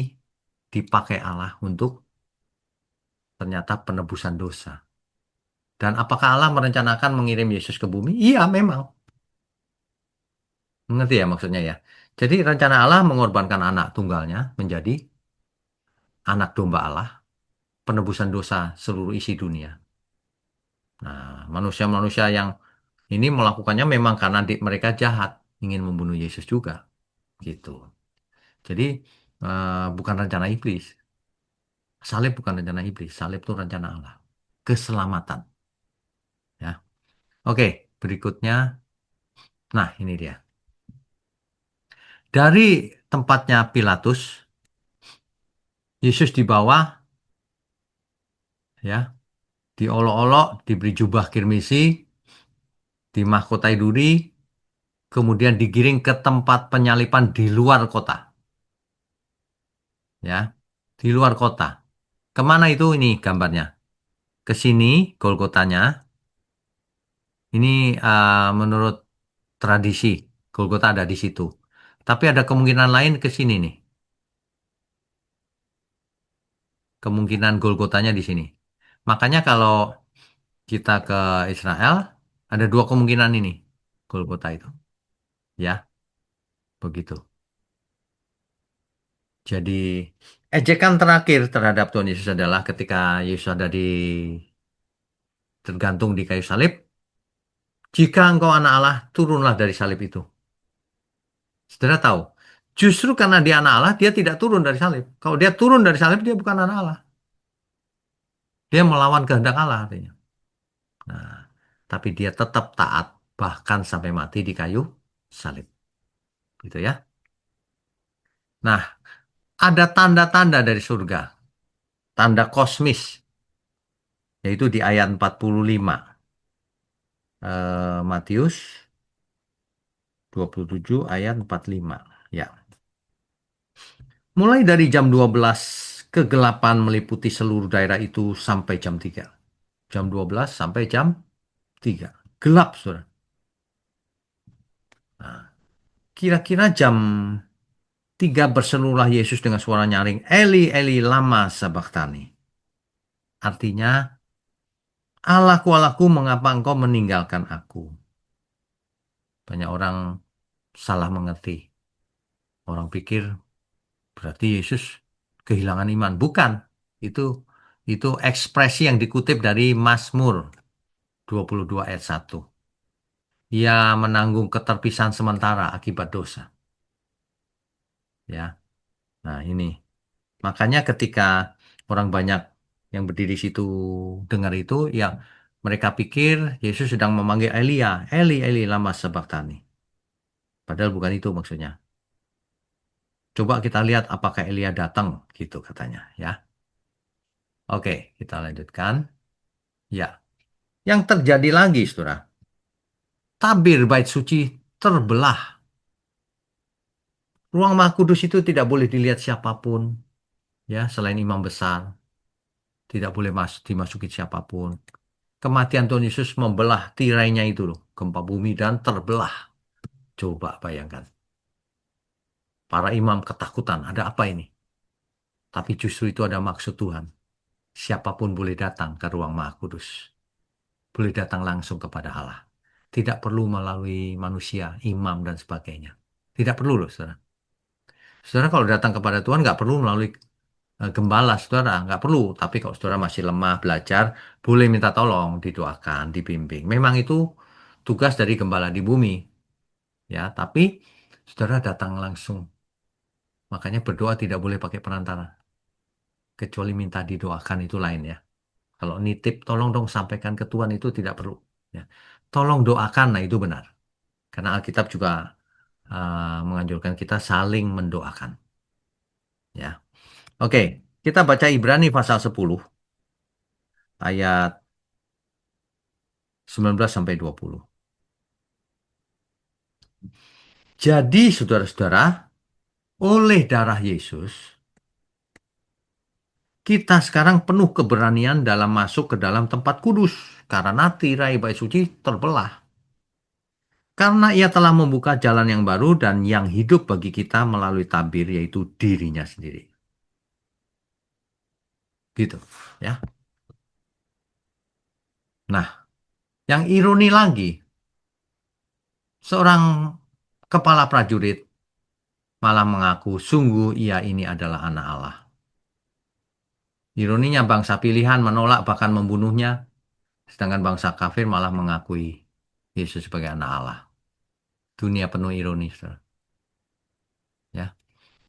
dipakai Allah untuk ternyata penebusan dosa. Dan apakah Allah merencanakan mengirim Yesus ke bumi? Iya, memang. Mengerti ya maksudnya ya. Jadi rencana Allah mengorbankan anak tunggalnya menjadi anak domba Allah, penebusan dosa seluruh isi dunia. Nah, manusia-manusia yang ini melakukannya memang karena mereka jahat, ingin membunuh Yesus juga, gitu. Jadi bukan rencana iblis. Salib bukan rencana iblis, salib itu rencana Allah. Keselamatan, ya. Oke, berikutnya. Nah, ini dia. Dari tempatnya Pilatus, Yesus dibawa, ya, diolok-olok, diberi jubah kirmisi, dimahkotai duri, kemudian digiring ke tempat penyalipan di luar kota, ya, di luar kota. Kemana itu ini gambarnya? Ke sini, Golgotanya. Ini menurut tradisi, Golgota ada di situ. Tapi ada kemungkinan lain ke sini nih. Kemungkinan Golgotanya di sini. Makanya kalau kita ke Israel, ada dua kemungkinan ini. Golgota itu. Ya, begitu. Jadi, ejekan terakhir terhadap Tuhan Yesus adalah ketika Yesus ada di tergantung di kayu salib. Jika engkau anak Allah, turunlah dari salib itu. Saudara tahu, justru karena dia anak Allah, dia tidak turun dari salib. Kalau dia turun dari salib, dia bukan anak Allah. Dia melawan kehendak Allah artinya. Nah, tapi dia tetap taat, bahkan sampai mati di kayu salib. Gitu ya. Nah, ada tanda-tanda dari surga. Tanda kosmis, yaitu di ayat 45. Matius 27 ayat 45. Ya. Mulai dari jam 12 kegelapan meliputi seluruh daerah itu sampai jam 3. Jam 12 sampai jam 3. Gelap, Saudara. Nah, kira-kira jam 3 berserulah Yesus dengan suara nyaring, Eli, Eli, lama sabachthani. Artinya, Allahku, Allahku, mengapa engkau meninggalkan aku? Banyak orang salah mengerti. Orang pikir berarti Yesus kehilangan iman. Bukan. Itu itu ekspresi yang dikutip dari Mazmur 22 ayat 1. Ia menanggung keterpisahan sementara akibat dosa. Ya. Nah, ini. Makanya ketika orang banyak yang berdiri situ dengar itu, ya mereka pikir Yesus sedang memanggil Elia, Eli, Eli, lama sabachthani. Padahal bukan itu maksudnya. Coba kita lihat apakah Elia datang, gitu katanya, ya. Oke, kita lanjutkan. Ya, yang terjadi lagi, saudara, tabir bait suci terbelah. Ruang Maha Kudus itu tidak boleh dilihat siapapun, ya, selain imam besar. Tidak boleh dimasuki siapapun. Kematian Tuhan Yesus membelah tirainya itu loh, gempa bumi dan terbelah. Coba bayangkan. Para imam ketakutan, ada apa ini? Tapi justru itu ada maksud Tuhan. Siapapun boleh datang ke ruang Maha Kudus. Boleh datang langsung kepada Allah. Tidak perlu melalui manusia, imam, dan sebagainya. Tidak perlu loh, saudara. Saudara kalau datang kepada Tuhan nggak perlu melalui gembala, saudara. Nggak perlu. Tapi kalau saudara masih lemah belajar, boleh minta tolong, didoakan, dibimbing. Memang itu tugas dari gembala di bumi. Ya, tapi saudara datang langsung. Makanya berdoa tidak boleh pakai perantara. Kecuali minta didoakan itu lain ya. Kalau nitip, tolong dong sampaikan ke Tuhan itu tidak perlu. Ya. Tolong doakan, nah itu benar. Karena Alkitab juga menganjurkan kita saling mendoakan. Ya. Oke, kita baca Ibrani pasal 10 ayat 19 sampai 20. Jadi saudara-saudara, oleh darah Yesus, kita sekarang penuh keberanian dalam masuk ke dalam tempat kudus. Karena tirai bait suci terbelah. Karena ia telah membuka jalan yang baru dan yang hidup bagi kita melalui tabir, yaitu dirinya sendiri. Gitu. Ya. Nah, yang ironi lagi, seorang kepala prajurit malah mengaku sungguh ia ini adalah anak Allah. Ironinya bangsa pilihan menolak bahkan membunuhnya, sedangkan bangsa kafir malah mengakui Yesus sebagai anak Allah. Dunia penuh ironi, saudara. Ya,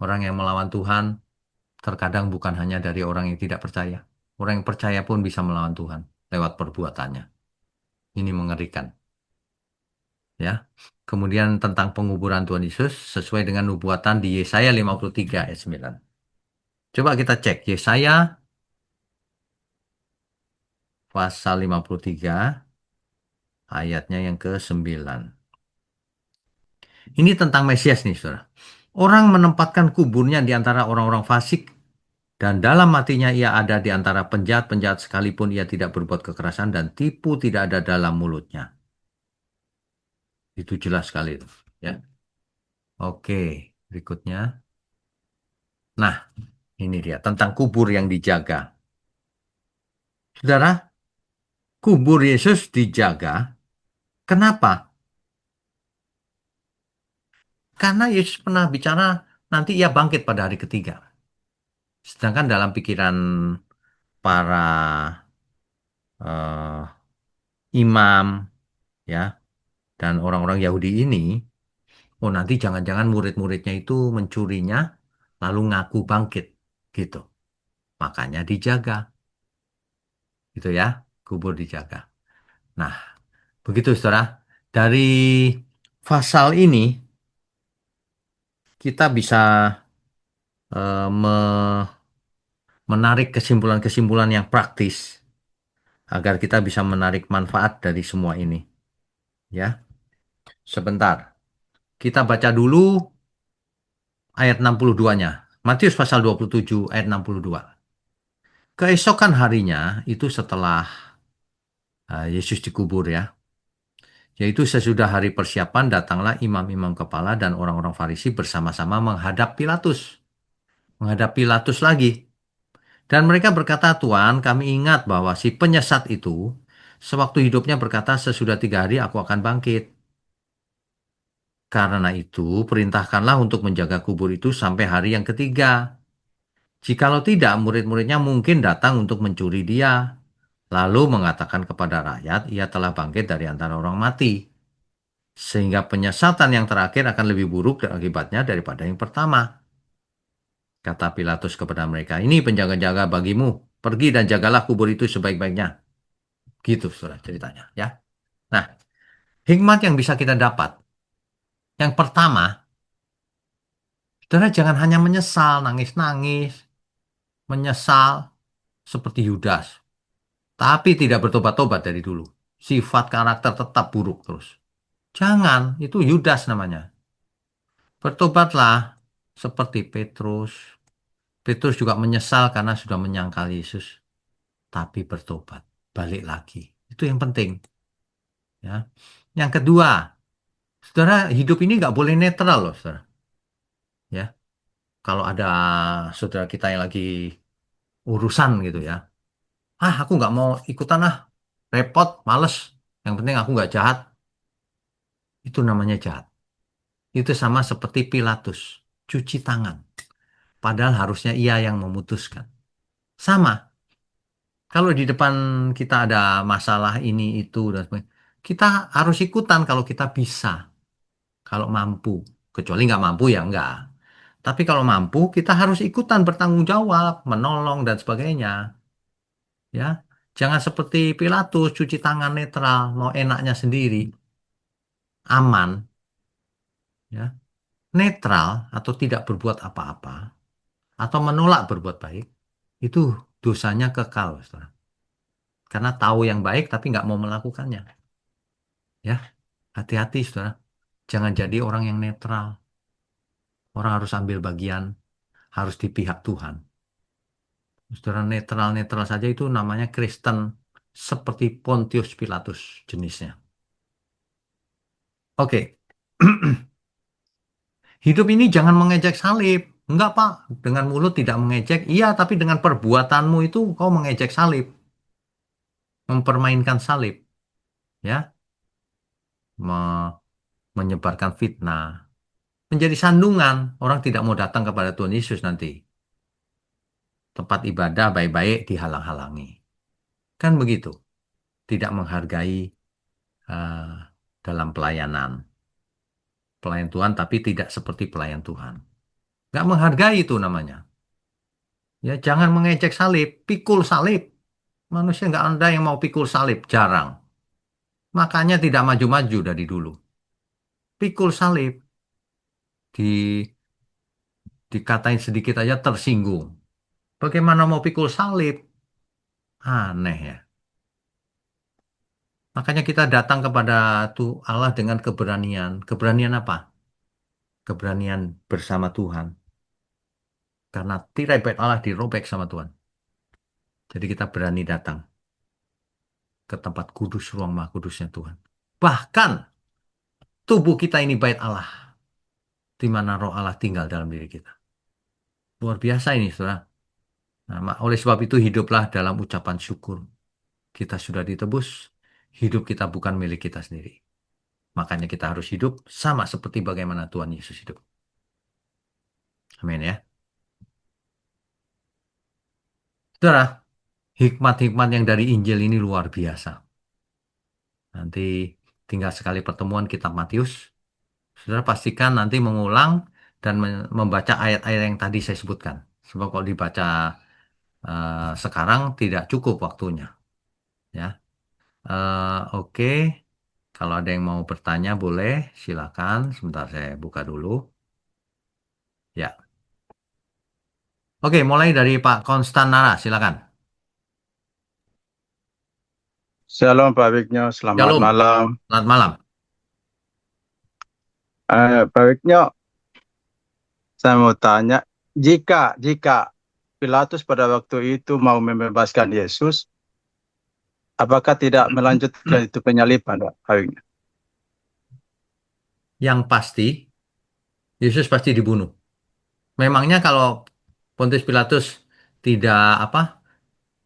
orang yang melawan Tuhan terkadang bukan hanya dari orang yang tidak percaya. Orang yang percaya pun bisa melawan Tuhan lewat perbuatannya. Ini mengerikan, ya. Kemudian tentang penguburan Tuhan Yesus sesuai dengan nubuatan di Yesaya 53 ayat 9. Coba kita cek Yesaya pasal 53 ayatnya yang ke-9. Ini tentang Mesias nih, saudara. Orang menempatkan kuburnya di antara orang-orang fasik dan dalam matinya ia ada di antara penjahat-penjahat sekalipun ia tidak berbuat kekerasan dan tipu tidak ada dalam mulutnya. Itu jelas sekali itu, ya. Oke, berikutnya. Nah, ini dia tentang kubur yang dijaga. Saudara, kubur Yesus dijaga. Kenapa? Karena Yesus pernah bicara nanti ia bangkit pada hari ketiga. Sedangkan dalam pikiran para eh, imam, ya, dan orang-orang Yahudi ini, oh nanti jangan-jangan murid-muridnya itu mencurinya lalu ngaku bangkit, gitu. Makanya dijaga, gitu ya, kubur dijaga. Nah, begitu saudara. Dari pasal ini kita bisa menarik kesimpulan-kesimpulan yang praktis agar kita bisa menarik manfaat dari semua ini, ya. Sebentar. Kita baca dulu ayat 62-nya. Matius pasal 27 ayat 62. Keesokan harinya itu setelah Yesus dikubur ya. Yaitu sesudah hari persiapan datanglah imam-imam kepala dan orang-orang Farisi bersama-sama menghadap Pilatus. Menghadap Pilatus lagi. Dan mereka berkata, Tuan, kami ingat bahwa si penyesat itu sewaktu hidupnya berkata, sesudah 3 hari aku akan bangkit. Karena itu, perintahkanlah untuk menjaga kubur itu sampai hari yang ketiga. Jikalau tidak, murid-muridnya mungkin datang untuk mencuri dia. Lalu mengatakan kepada rakyat, ia telah bangkit dari antara orang mati. Sehingga penyesatan yang terakhir akan lebih buruk akibatnya daripada yang pertama. Kata Pilatus kepada mereka, ini penjaga-jaga bagimu. Pergi dan jagalah kubur itu sebaik-baiknya. Gitu, saudara, ceritanya. Ya. Nah, hikmat yang bisa kita dapat. Yang pertama, saudara jangan hanya menyesal, nangis-nangis, menyesal seperti Yudas. Tapi tidak bertobat-tobat dari dulu. Sifat karakter tetap buruk terus. Jangan, itu Yudas namanya. Bertobatlah seperti Petrus. Petrus juga menyesal karena sudah menyangkal Yesus. Tapi bertobat, balik lagi. Itu yang penting. Ya. Yang kedua, saudara hidup ini nggak boleh netral loh, saudara. Ya, kalau ada saudara kita yang lagi urusan gitu ya, aku nggak mau ikutan repot, males. Yang penting aku nggak jahat. Itu namanya jahat. Itu sama seperti Pilatus, cuci tangan. Padahal harusnya ia yang memutuskan. Sama, kalau di depan kita ada masalah ini, itu, dan sebagainya, kita harus ikutan kalau kita bisa, kalau mampu. Kecuali nggak mampu ya nggak. Tapi kalau mampu, kita harus ikutan bertanggung jawab, menolong, dan sebagainya. Ya, jangan seperti Pilatus, cuci tangan netral, mau enaknya sendiri, aman. Ya, netral atau tidak berbuat apa-apa atau menolak berbuat baik, itu dosanya kekal, saudara. Karena tahu yang baik tapi nggak mau melakukannya. Ya, hati-hati, saudara. Jangan jadi orang yang netral. Orang harus ambil bagian, harus di pihak Tuhan. Saudara, netral-netral saja itu namanya Kristen. Seperti Pontius Pilatus jenisnya. Oke. Hidup ini jangan mengejek salib. Enggak, Pak. Dengan mulut tidak mengejek. Iya, tapi dengan perbuatanmu itu kau mengejek salib. Mempermainkan salib. Ya. Me- Menyebarkan fitnah. Menjadi sandungan. Orang tidak mau datang kepada Tuhan Yesus nanti. Tempat ibadah baik-baik dihalang-halangi. Kan begitu. Tidak menghargai eh, dalam pelayanan. Pelayan Tuhan tapi tidak seperti pelayan Tuhan. Nggak menghargai itu namanya. Ya, jangan mengejek salib, pikul salib. Manusia nggak ada yang mau pikul salib, jarang. Makanya tidak maju-maju dari dulu. Pikul salib, di dikatain sedikit aja tersinggung. Bagaimana mau pikul salib? Aneh ya. Makanya kita datang kepada tuh Allah dengan keberanian. Keberanian apa? Keberanian bersama Tuhan. Karena tirai bait Allah dirobek sama Tuhan. Jadi kita berani datang ke tempat kudus, ruang maha kudusnya Tuhan. Bahkan tubuh kita ini bait Allah, di mana roh Allah tinggal dalam diri kita. Luar biasa ini, saudara. Nah, oleh sebab itu hiduplah dalam ucapan syukur. Kita sudah ditebus, hidup kita bukan milik kita sendiri. Makanya kita harus hidup sama seperti bagaimana Tuhan Yesus hidup. Amin ya. Saudara, hikmat-hikmat yang dari Injil ini luar biasa. Nanti tinggal sekali pertemuan kitab Matius. Saudara pastikan nanti mengulang dan membaca ayat-ayat yang tadi saya sebutkan. Sebab kalau dibaca sekarang tidak cukup waktunya. Ya, oke. Kalau ada yang mau bertanya boleh, silakan. Sebentar saya buka dulu. Ya, oke. Mulai dari Pak Konstanara, silakan. Shalom Pak Wigno, selamat Shalom, malam. selamat malam. Pak Wigno, saya mau tanya, jika Pilatus pada waktu itu mau membebaskan Yesus, apakah tidak melanjutkan itu penyaliban, Pak Wigno? Yang pasti, Yesus pasti dibunuh. Memangnya kalau Pontius Pilatus tidak apa,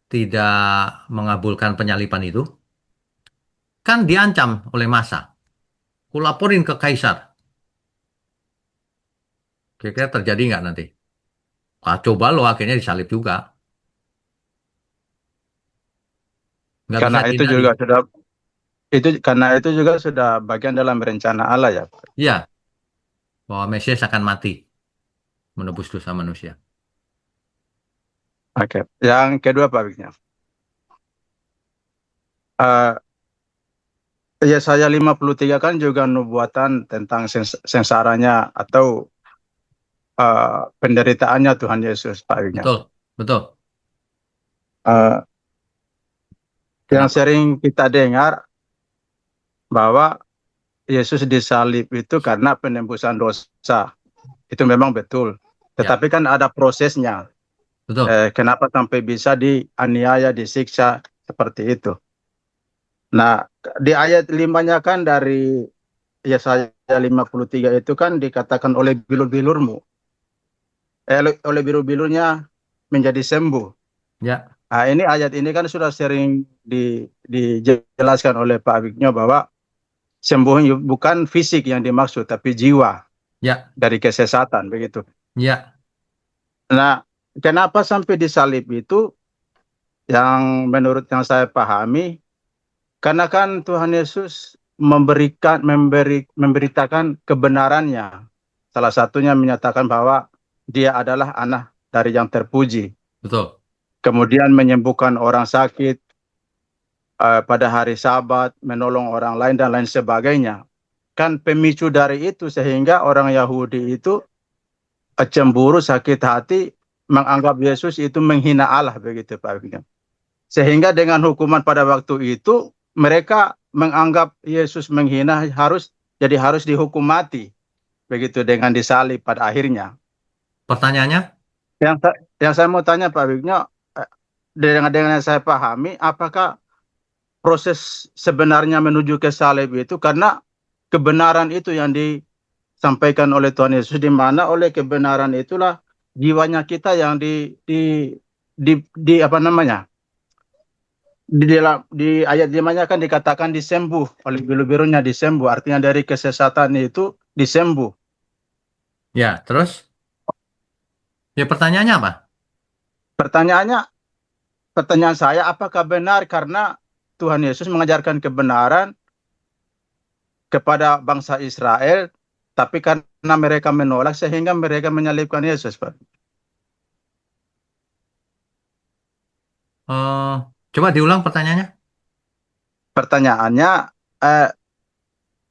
tidak mengabulkan penyaliban itu, kan diancam oleh massa. Kulaporin ke Kaisar. Kira-kira terjadi nggak nanti? Ah, coba lo akhirnya disalib juga. Nggak bisa dihindari. Karena itu juga sudah bagian dalam rencana Allah ya, Pak. Iya, bahwa Mesias akan mati menebus dosa manusia. Oke. Yang kedua Pak Wigno, uh, Yesaya 53 kan juga nubuatan tentang sengsaranya atau penderitaannya Tuhan Yesus, Pak Wigno. Betul, betul. Uh, yang Kenapa? sering kita dengar bahwa Yesus disalib itu karena penembusan dosa. Itu memang betul. Ya, Tetapi kan ada prosesnya. betul. Kenapa sampai bisa dianiaya, disiksa seperti itu. Nah, di ayat 5-nya kan dari Yesaya 53 itu kan dikatakan oleh bilur-bilurmu. Oleh bilur-bilurnya menjadi sembuh. Ya, Nah, ini ayat ini kan sudah sering dijelaskan oleh Pak Wigno bahwa sembuh bukan fisik yang dimaksud, tapi jiwa ya, dari kesesatan begitu. ya, Nah, kenapa sampai disalib itu yang menurut yang saya pahami, karena kan Tuhan Yesus memberitakan kebenarannya. Salah satunya menyatakan bahwa dia adalah anak dari yang terpuji. betul. Kemudian menyembuhkan orang sakit pada hari Sabat, menolong orang lain dan lain sebagainya. Kan pemicu dari itu sehingga orang Yahudi itu cemburu, sakit hati, menganggap Yesus itu menghina Allah begitu Pak Wigno. Sehingga dengan hukuman pada waktu itu mereka menganggap Yesus menghina harus dihukum mati begitu dengan disalib pada akhirnya. Pertanyaannya, Yang saya mau tanya Pak Wigno, dengan yang saya pahami, apakah proses sebenarnya menuju ke salib itu karena kebenaran itu yang disampaikan oleh Tuhan Yesus, di mana oleh kebenaran itulah jiwanya kita yang di apa namanya, di ayat 5-nya kan dikatakan disembuh oleh biru-birunya, disembuh artinya dari kesesatan itu disembuh. ya terus, ya pertanyaannya apa? Pertanyaannya, pertanyaan saya, apakah benar karena Tuhan Yesus mengajarkan kebenaran kepada bangsa Israel, tapi karena mereka menolak sehingga mereka menyalibkan Yesus, Pak? Eh, Coba diulang pertanyaannya. Pertanyaannya, eh,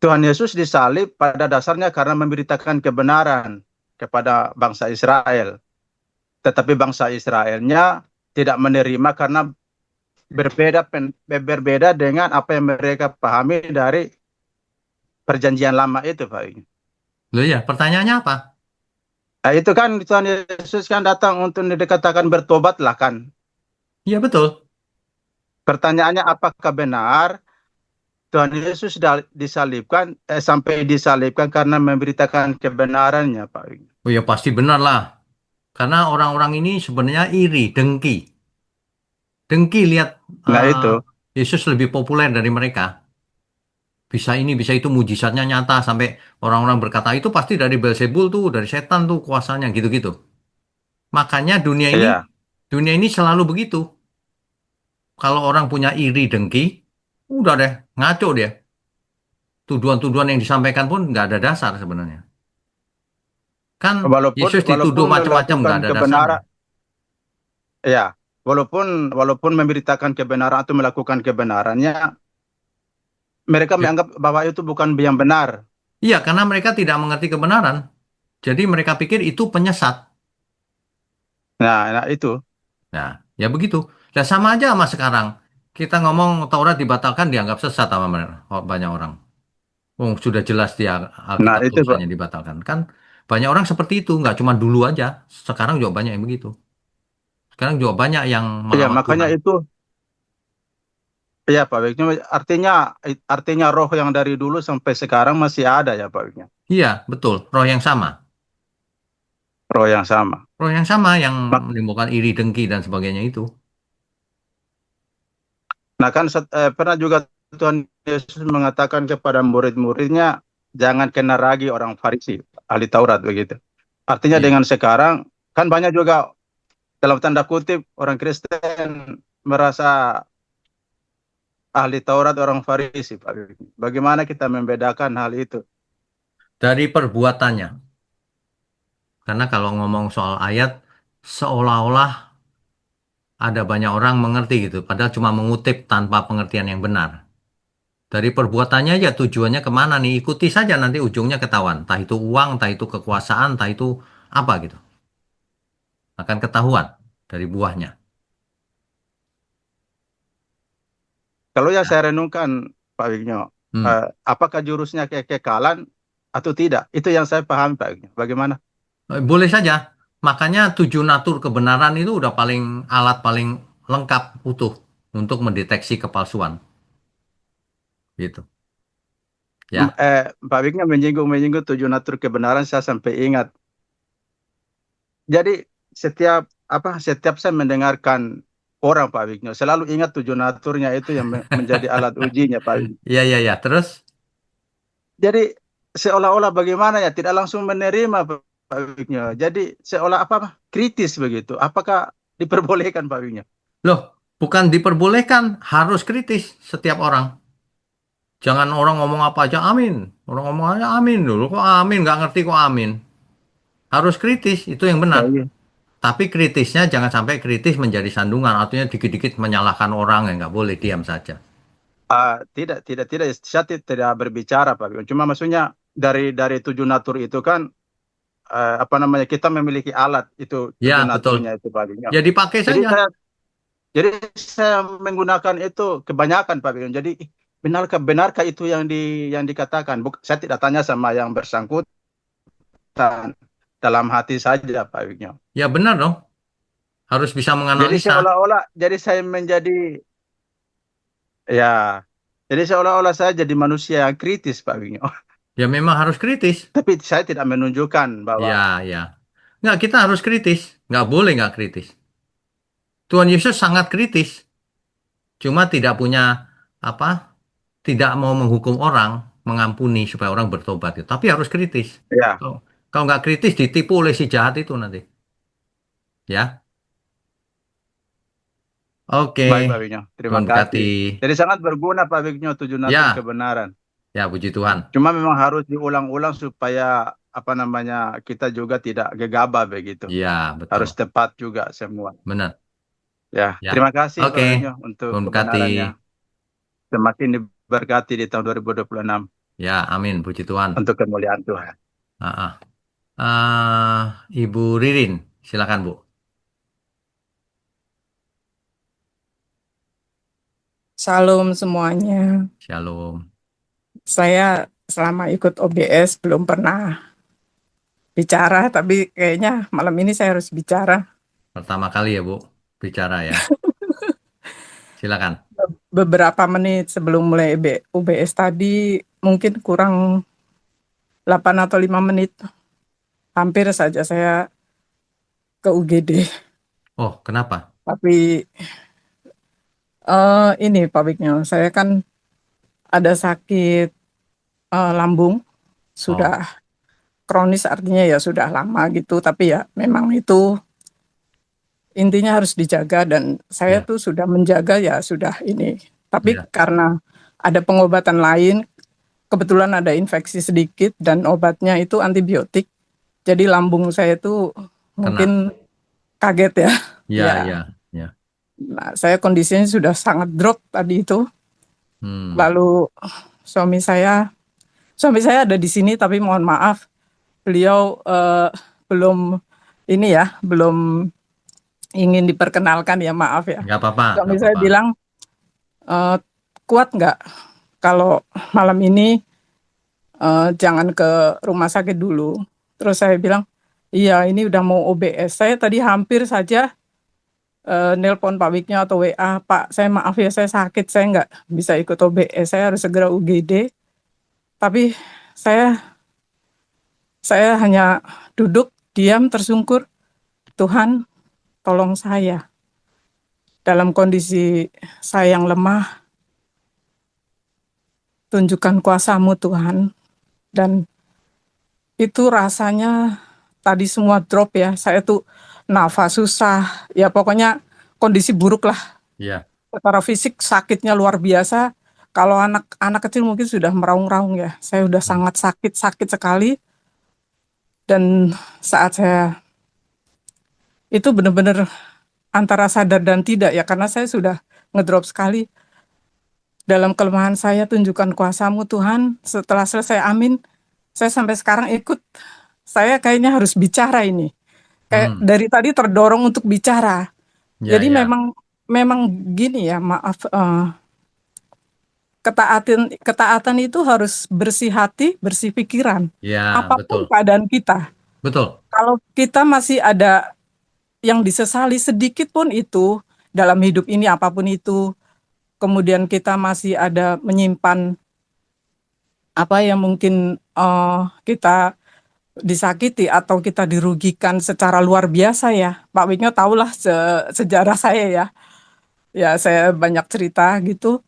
Tuhan Yesus disalib pada dasarnya karena memberitakan kebenaran kepada bangsa Israel. Tetapi bangsa Israelnya tidak menerima karena berbeda dengan apa yang mereka pahami dari perjanjian lama itu, Pak. Loh ya, pertanyaannya apa? Nah, itu kan Tuhan Yesus kan datang untuk dikatakan bertobatlah kan. Iya betul. Pertanyaannya, apakah benar Tuhan Yesus disalibkan sampai disalibkan karena memberitakan kebenarannya, Pak? Oh ya pasti benar lah. Karena orang-orang ini sebenarnya iri, dengki. Dengki lihat Nah eh, itu, Yesus lebih populer dari mereka. Bisa ini, bisa itu, mujizatnya nyata sampai orang-orang berkata itu pasti dari Belzebul tuh, dari setan tuh kuasanya gitu-gitu. Makanya iya. dunia ini selalu begitu. Kalau orang punya iri, dengki, udah deh, ngaco dia. Tuduhan-tuduhan yang disampaikan pun nggak ada dasar sebenarnya. Kan Walaupun Yesus dituduh walaupun macam-macam nggak melakukan ada dasarnya. kebenaran, ya, walaupun memberitakan kebenaran atau melakukan kebenarannya, mereka Ya, menganggap bahwa itu bukan yang benar. iya, karena mereka tidak mengerti kebenaran. Jadi mereka pikir itu penyesat. Nah itu. Nah, ya begitu. Ya sama aja sama sekarang. Kita ngomong Taurat dibatalkan dianggap sesat sama banyak orang. Oh, sudah jelas di Nah Alkitab itu, Pak. tulisannya dibatalkan. Kan banyak orang seperti itu, nggak cuma dulu aja. Sekarang juga banyak yang begitu. Sekarang juga banyak yang Ya, melawan makanya Tuhan. itu, ya Pak Wigno, artinya roh yang dari dulu sampai sekarang masih ada ya Pak Wigno. Iya, betul. Roh yang sama. Roh yang sama. Roh yang sama yang Mak- menimbulkan iri, dengki, dan sebagainya itu. Nah kan pernah juga Tuhan Yesus mengatakan kepada murid-muridnya, jangan kena ragi orang Farisi, ahli Taurat begitu. Artinya Iya. dengan sekarang, kan banyak juga dalam tanda kutip orang Kristen merasa ahli Taurat orang Farisi, Pak Wigno. Bagaimana kita membedakan hal itu? Dari perbuatannya. Karena kalau ngomong soal ayat, seolah-olah ada banyak orang mengerti gitu. Padahal cuma mengutip tanpa pengertian yang benar. Dari perbuatannya ya tujuannya kemana nih? Ikuti saja nanti ujungnya ketahuan. Entah itu uang, entah itu kekuasaan, entah itu apa gitu. Akan ketahuan dari buahnya. Kalau yang saya renungkan, Pak Wigno, Hmm. apakah jurusnya kekekalan atau tidak? Itu yang saya paham, Pak Wigno. Bagaimana? Boleh saja. Makanya 7 natur kebenaran itu udah alat paling lengkap utuh untuk mendeteksi kepalsuan. Gitu. Ya. Pak Wigno menyinggung 7 natur kebenaran, saya sampai ingat. Jadi setiap saya mendengarkan orang, Pak Wigno, selalu ingat 7 naturnya itu yang menjadi alat ujinya, Pak Wigno. Iya, iya, iya. Terus, Jadi seolah-olah bagaimana ya, tidak langsung menerima, Pak Wigno. Jadi seolah apa kritis begitu. Apakah diperbolehkan, Pak Wigno? loh, bukan diperbolehkan, harus kritis setiap orang. Jangan orang ngomong apa aja, amin. Orang ngomong aja, amin dulu. Kok amin? Nggak ngerti kok amin. Harus kritis, itu yang Ya, benar. iya. Tapi kritisnya jangan sampai kritis menjadi sandungan. Artinya dikit-dikit menyalahkan orang, ya nggak boleh, diam saja. Tidak, saya tidak berbicara, Pak. Cuma maksudnya dari 7 natur itu kan apa namanya, kita memiliki alat itu Ya, tujuh betul. natunya itu Pak Bigno. Ya dipakai Jadi saja. saya menggunakan itu kebanyakan Pak Bigno. Jadi benarkah itu yang dikatakan? Saya tidak tanya sama yang bersangkutan, dalam hati saja Pak Bigno. Ya benar dong. Harus bisa Jadi menganalisa. seolah-olah jadi saya menjadi, ya, jadi seolah-olah saya jadi manusia yang kritis Pak Bigno. Ya memang harus kritis. Tapi saya tidak menunjukkan bahwa, Ya, ya. Nggak, kita harus kritis. Nggak boleh nggak kritis. Tuhan Yesus sangat kritis. Cuma tidak punya apa? Tidak mau menghukum orang, mengampuni supaya orang bertobat. Tapi harus kritis. ya, Kalau kalau nggak kritis ditipu oleh si jahat itu nanti. Ya. Oke. baik Pak Bigno. Terima Tuhan berkati. kasih. Jadi sangat berguna Pak Bigno tujuh natur Ya, kebenaran. ya puji Tuhan. Cuma memang harus diulang-ulang supaya apa namanya, kita juga tidak gegabah begitu. Ya, betul. Harus tepat juga semua. Benar. Ya, Ya. terima kasih Pak Oke. Bigno untuk Tuhan berkati. kebenarannya. Semakin diberkati di tahun 2026 Ya, amin. Puji Tuhan. untuk kemuliaan Tuhan. Ah, ah. Ibu Ririn, silakan Bu. Shalom semuanya. Shalom. Saya selama ikut OBS belum pernah bicara, tapi kayaknya malam ini saya harus bicara. Pertama kali ya Bu, bicara ya. Silakan. Beberapa menit sebelum mulai OBS tadi, mungkin kurang 8 atau 5 menit, hampir saja saya ke UGD. Oh, kenapa? Tapi ini Pak Bigno, saya kan ada sakit lambung, Oh, sudah kronis artinya ya sudah lama gitu, tapi ya memang itu intinya harus dijaga dan saya ya, tuh sudah menjaga ya sudah ini. Tapi ya. karena ada pengobatan lain, kebetulan ada infeksi sedikit dan obatnya itu antibiotik. Jadi lambung saya tuh Kena. mungkin kaget ya. Ya, Ya. ya, ya. Nah, saya kondisinya sudah sangat drop tadi itu. Hmm. Lalu suami saya ada di sini tapi mohon maaf beliau belum ini ya, belum ingin diperkenalkan ya, maaf ya. Nggak apa-apa, Suami nggak saya apa-apa. bilang, kuat nggak kalau malam ini jangan ke rumah sakit dulu. Terus saya bilang, iya ini udah mau OBS. Saya tadi hampir saja nelpon Pak Wiknya atau WA, Pak saya maaf ya saya sakit, saya nggak bisa ikut OBS, saya harus segera UGD. Tapi saya hanya duduk, diam, tersungkur, Tuhan tolong saya. Dalam kondisi saya yang lemah, tunjukkan kuasa-Mu Tuhan. Dan itu rasanya tadi semua drop ya, saya tuh nafas susah, ya pokoknya kondisi buruk lah. Ya, Secara fisik sakitnya luar biasa, kalau anak kecil mungkin sudah meraung-raung ya, saya udah sangat sakit sekali. Dan saat saya itu benar-benar antara sadar dan tidak ya, karena saya sudah ngedrop sekali. Dalam kelemahan saya tunjukkan kuasa-Mu Tuhan. Setelah selesai amin, saya sampai sekarang ikut. Saya kayaknya harus bicara ini. Kayak dari tadi terdorong untuk bicara. ya, Jadi ya, memang gini ya, maaf, ketaatan itu harus bersih hati, bersih pikiran. ya, betul, Apapun keadaan kita. betul. Kalau kita masih ada yang disesali sedikit pun itu dalam hidup ini, apapun itu, kemudian kita masih ada menyimpan apa yang mungkin kita disakiti atau kita dirugikan secara luar biasa ya. Pak Wiknya tahulah sejarah saya ya. Ya saya banyak cerita gitu.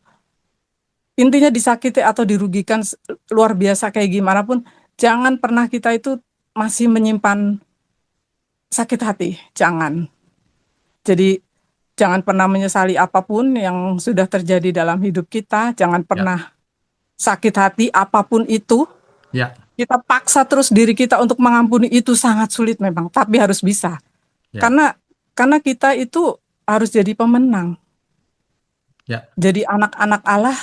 Intinya disakiti atau dirugikan luar biasa kayak gimana pun, jangan pernah kita itu masih menyimpan sakit hati, jangan. Jadi jangan pernah menyesali apapun yang sudah terjadi dalam hidup kita, jangan pernah sakit hati apapun itu. Ya, Kita paksa terus diri kita untuk mengampuni, itu sangat sulit memang, tapi harus bisa. ya, Karena kita itu harus jadi pemenang. ya, Jadi anak-anak Allah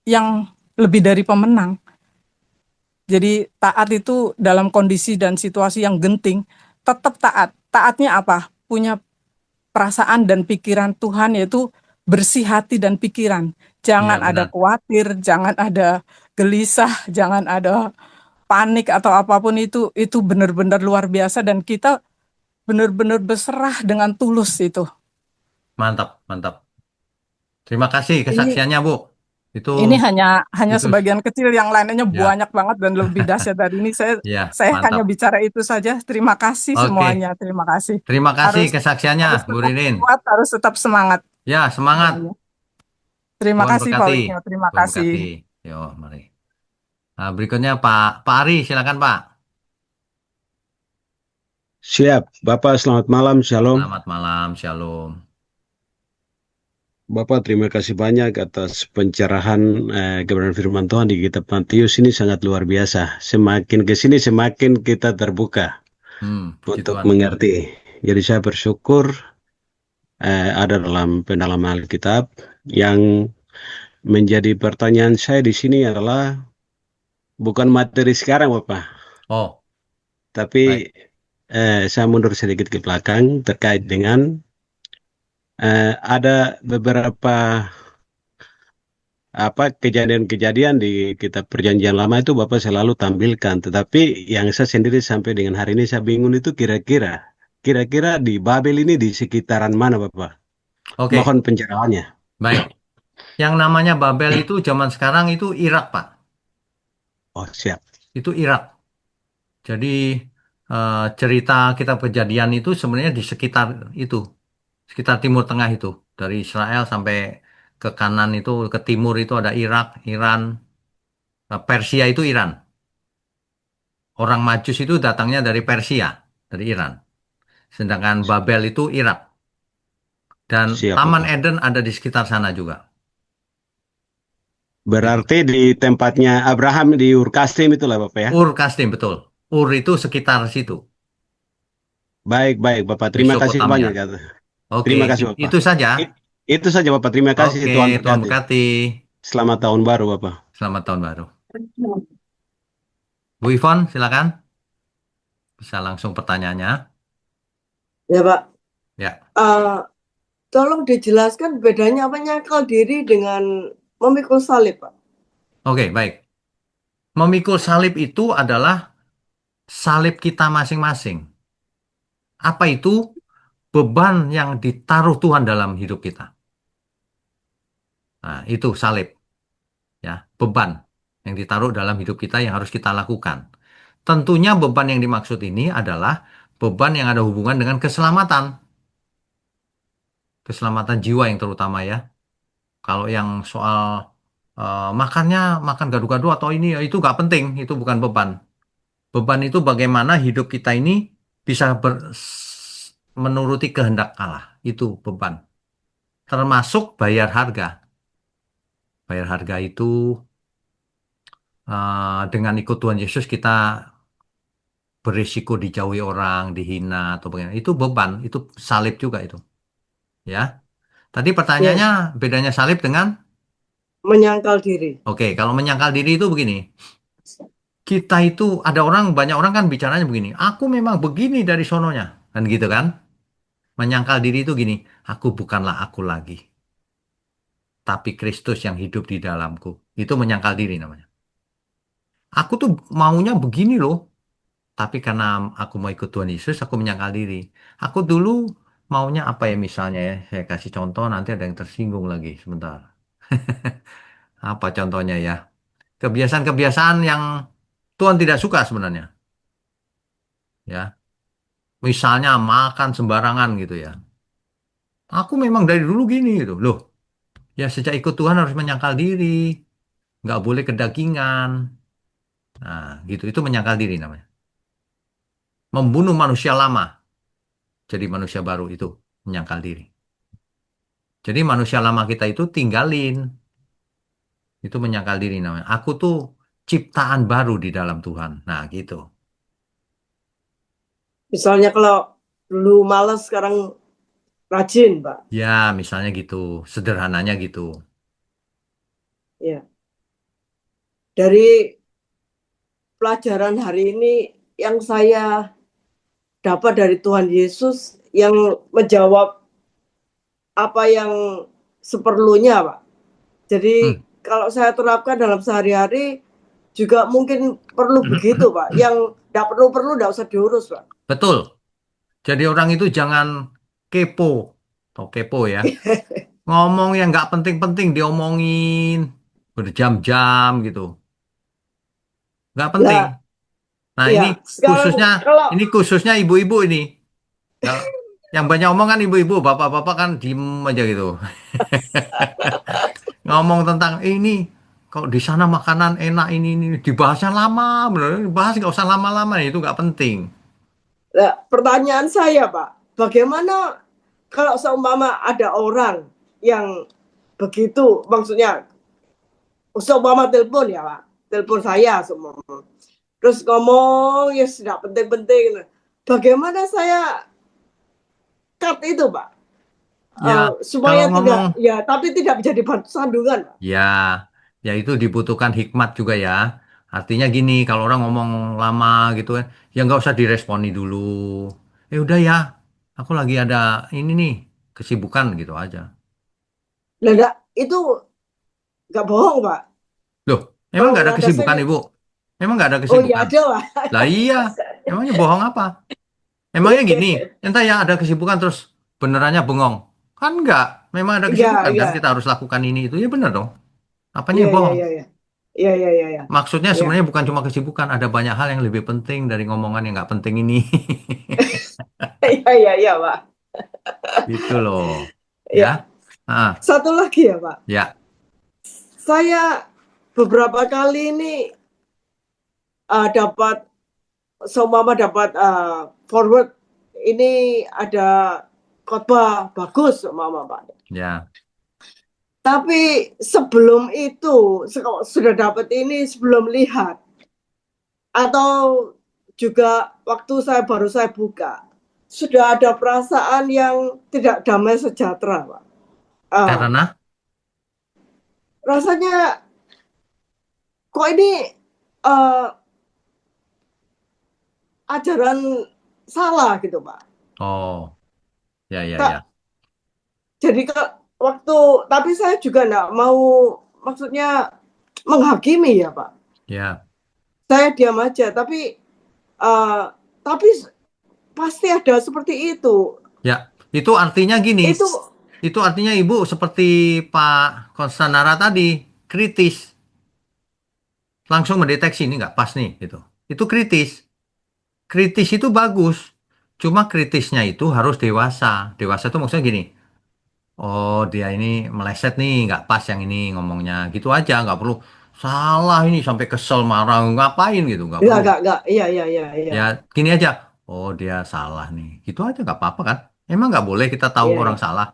yang lebih dari pemenang. Jadi taat itu dalam kondisi dan situasi yang genting, tetap taat. Taatnya apa? Punya perasaan dan pikiran Tuhan, yaitu bersih hati dan pikiran. Iya, Jangan ada benar. khawatir, jangan ada gelisah, jangan ada panik atau apapun itu benar-benar luar biasa dan kita benar-benar berserah dengan tulus itu. Mantap, mantap. Terima kasih Ini kesaksiannya, Bu. Itu ini hanya itu sebagian kecil, yang lainnya ya, banyak banget dan lebih dahsyat dari ini. Saya ya, saya hanya mantap. bicara itu saja. Terima kasih Oke. semuanya. Terima kasih. Terima kasih Harus kesaksiannya, harus Bu tetap Ririn. kuat, harus tetap semangat Ya, semangat. semuanya. Terima Tuhan kasih Pak berkati. Wisnu. Terima Tuhan kasih. berkati. Yo, mari. Nah, berikutnya Pak Ari, silakan Pak. Siap, Bapak selamat malam, Shalom. Selamat malam, Shalom. Bapak terima kasih banyak atas pencerahan kebenaran firman Tuhan di kitab Matius ini sangat luar biasa. Semakin ke sini semakin kita terbuka Puji untuk Tuhan. mengerti. Jadi saya bersyukur ada dalam pendalaman Alkitab yang menjadi pertanyaan saya di sini adalah bukan materi sekarang, Bapak, Oh, tapi baik. saya mundur sedikit ke belakang terkait dengan ada beberapa kejadian-kejadian di kitab Perjanjian Lama itu Bapak selalu tampilkan, tetapi yang saya sendiri sampai dengan hari ini saya bingung itu kira-kira di Babel ini di sekitaran mana Bapak? Oke, Mohon pencerahannya. baik. Yang namanya Babel itu zaman sekarang itu Irak, Pak. Oh, siap. Itu Irak. Jadi cerita kitab Kejadian itu sebenarnya di sekitar itu, sekitar Timur Tengah itu, dari Israel sampai ke kanan itu, ke timur itu ada Irak, Iran, Persia itu Iran. Orang Majus itu datangnya dari Persia, dari Iran. Sedangkan Babel itu Irak. Dan Siap Taman Bapak. Eden ada di sekitar sana juga. Itu. Berarti di tempatnya Abraham di Ur Kasdim itulah Bapak ya. Ur Kasdim, betul. Ur itu sekitar situ, Baik Bapak, terima kasih Mesopotamia. banyak. Oke, Terima kasih Bapak. itu saja. Itu saja Bapak, terima kasih, Oke, Tuhan Tuhan berkati. berkati. Selamat tahun baru Bapak. Selamat tahun baru. Bu Ivon, silakan. Bisa langsung pertanyaannya. Ya Pak, Ya, Eh, tolong dijelaskan bedanya apa nyangkal diri dengan memikul salib Pak. oke, baik. Memikul salib itu adalah salib kita masing-masing. Apa itu? Beban yang ditaruh Tuhan dalam hidup kita. Nah, itu salib. Ya, beban yang ditaruh dalam hidup kita yang harus kita lakukan. Tentunya beban yang dimaksud ini adalah beban yang ada hubungan dengan keselamatan. Keselamatan jiwa yang terutama ya. Kalau yang soal makannya makan gado-gado atau ini ya itu nggak penting, itu bukan beban. Beban itu bagaimana hidup kita ini bisa menuruti kehendak Allah. Itu beban. Termasuk bayar harga. Bayar harga itu dengan ikut Tuhan Yesus kita berisiko dijauhi orang, dihina atau bagaimana. Itu beban, itu salib juga itu. Ya. Tadi Ya, pertanyaannya bedanya salib dengan menyangkal diri. oke, kalau menyangkal diri itu begini. Kita itu ada orang banyak orang kan bicaranya begini. Aku memang begini dari sononya, kan gitu kan? Menyangkal diri itu gini. Aku bukanlah aku lagi, tapi Kristus yang hidup di dalamku. Itu menyangkal diri namanya. Aku tuh maunya begini loh, tapi karena aku mau ikut Tuhan Yesus, aku menyangkal diri. Aku dulu maunya apa ya misalnya ya, saya kasih contoh nanti ada yang tersinggung lagi sebentar. Apa contohnya ya? Kebiasaan-kebiasaan yang Tuhan tidak suka sebenarnya. Ya, misalnya makan sembarangan gitu ya. Aku memang dari dulu gini gitu. Loh, ya sejak ikut Tuhan harus menyangkal diri. Nggak boleh kedagingan. Nah, gitu. Itu menyangkal diri namanya. Membunuh manusia lama. Jadi manusia baru itu. Menyangkal diri. Jadi manusia lama kita itu tinggalin. Itu menyangkal diri namanya. Aku tuh ciptaan baru di dalam Tuhan. Nah, gitu. Misalnya kalau dulu malas sekarang rajin Pak. Ya, misalnya gitu. Sederhananya gitu. Ya. Dari pelajaran hari ini yang saya dapat dari Tuhan Yesus yang menjawab apa yang seperlunya, Pak. Jadi kalau saya terapkan dalam sehari-hari juga mungkin perlu begitu, Pak. Yang tidak perlu tidak usah diurus, Pak. Betul. Jadi orang itu jangan kepo. Atau kepo ya. Ngomong yang nggak penting-penting diomongin berjam-jam gitu. Nggak penting. Nah, Nah, ini ya khususnya sekarang kalau khususnya ibu-ibu ini. Nggak- yang banyak omong kan ibu-ibu, bapak-bapak kan diem aja gitu. Ngomong tentang ini, kalau di sana makanan enak ini dibahasnya lama, bener. Bahas nggak usah lama-lama, itu nggak penting. nah, pertanyaan saya, Pak, bagaimana kalau seumpama ada orang yang begitu, maksudnya seumpama telepon ya, Pak, telepon saya seumpama. Terus ngomong ya sudah penting-penting. Bagaimana saya cut itu, Pak? Ya, kalau Supaya ngomong, tidak, ya, tapi tidak menjadi batu sandungan, Pak. ya, ya itu dibutuhkan hikmat juga ya. Artinya gini, kalau orang ngomong lama gitu kan, ya nggak usah diresponi dulu. Udah ya, aku lagi ada ini nih, kesibukan gitu aja. Nah, enggak, itu nggak bohong, Pak. Loh, emang Kalau nggak ada nggak ada kesibukan saya, Ibu? Emang nggak ada oh ya kesibukan? ada, Pak. Lah iya, emangnya bohong apa? Emangnya gini, entah ya ada kesibukan terus benerannya bengong. Kan enggak, memang ada Iya, kesibukan kan kita iya, harus lakukan ini itu. Ya bener dong. Apanya iya, yang iya, bohong? iya, iya, iya, iya, iya, iya, Maksudnya iya, sebenarnya bukan cuma kesibukan, ada banyak hal yang lebih penting dari ngomongan yang nggak penting ini. iya, iya, iya, Pak. Gitu loh. Ya. Ya, Ah, satu lagi ya, Pak. ya, Saya beberapa kali ini dapat, seumpama dapat forward ini ada khotbah bagus, seumpama, Pak. ya, Tapi sebelum itu, sudah dapat ini sebelum lihat, atau juga waktu baru saya buka, sudah ada perasaan yang tidak damai sejahtera, Pak. Ah, karena rasanya kok ini eh, ajaran salah gitu, Pak. oh, ya, ya, Kak, ya, jadi waktu, tapi saya juga enggak mau, maksudnya menghakimi ya, Pak. ya, Saya diam aja, eh, tapi pasti ada seperti itu. ya. Itu artinya gini, Itu itu artinya Ibu seperti Pak Konstanara tadi, kritis. Langsung mendeteksi ini nggak pas nih gitu. Itu kritis. Kritis itu bagus. Cuma kritisnya itu harus dewasa. Dewasa itu maksudnya gini. Oh dia ini meleset nih, nggak pas yang ini ngomongnya. Gitu aja, nggak perlu salah ini sampai kesel marah ngapain gitu, nggak perlu. enggak, iya, iya, iya, iya, Ya gini aja. Oh dia salah nih. Gitu aja nggak apa-apa kan? Emang nggak boleh kita tahu iya, orang iya, salah.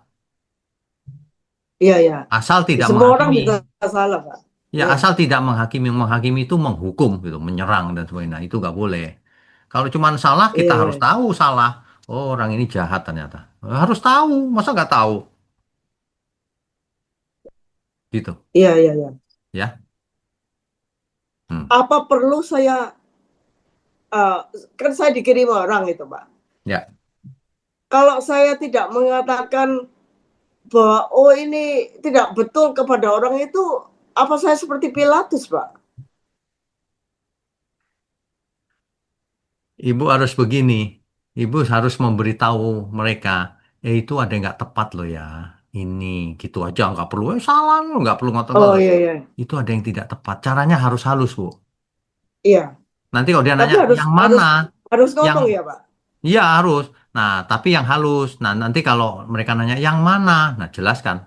iya, iya. Asal tidak Semua orang menghakimi. bisa salah, Pak. Ya, Iya, asal tidak menghakimi. Menghakimi itu menghukum gitu, menyerang dan sebagainya. Nah, itu nggak boleh. Kalau cuma salah, kita iya, harus iya, tahu salah. Oh, orang ini jahat ternyata. Harus tahu. Masa nggak tahu? Gitu. iya, iya, iya. Ya. Hmm. Apa perlu saya, eh, kan saya dikirim orang itu, Pak. Ya. Kalau saya tidak mengatakan bahwa oh ini tidak betul kepada orang itu, apa saya seperti Pilatus, Pak? Ibu harus begini. Ibu harus memberitahu mereka. Itu ada yang nggak tepat loh ya. Ini gitu aja nggak perlu. Salah loh, nggak perlu Oh ngotot-ngotot. iya, iya, Itu ada yang tidak tepat. Caranya harus halus, Bu. iya. Nanti kalau dia Tapi nanya harus yang harus mana, harus yang ngomong ya, Pak. iya harus. Nah, tapi yang halus. Nah, nanti kalau mereka nanya yang mana, nah jelaskan.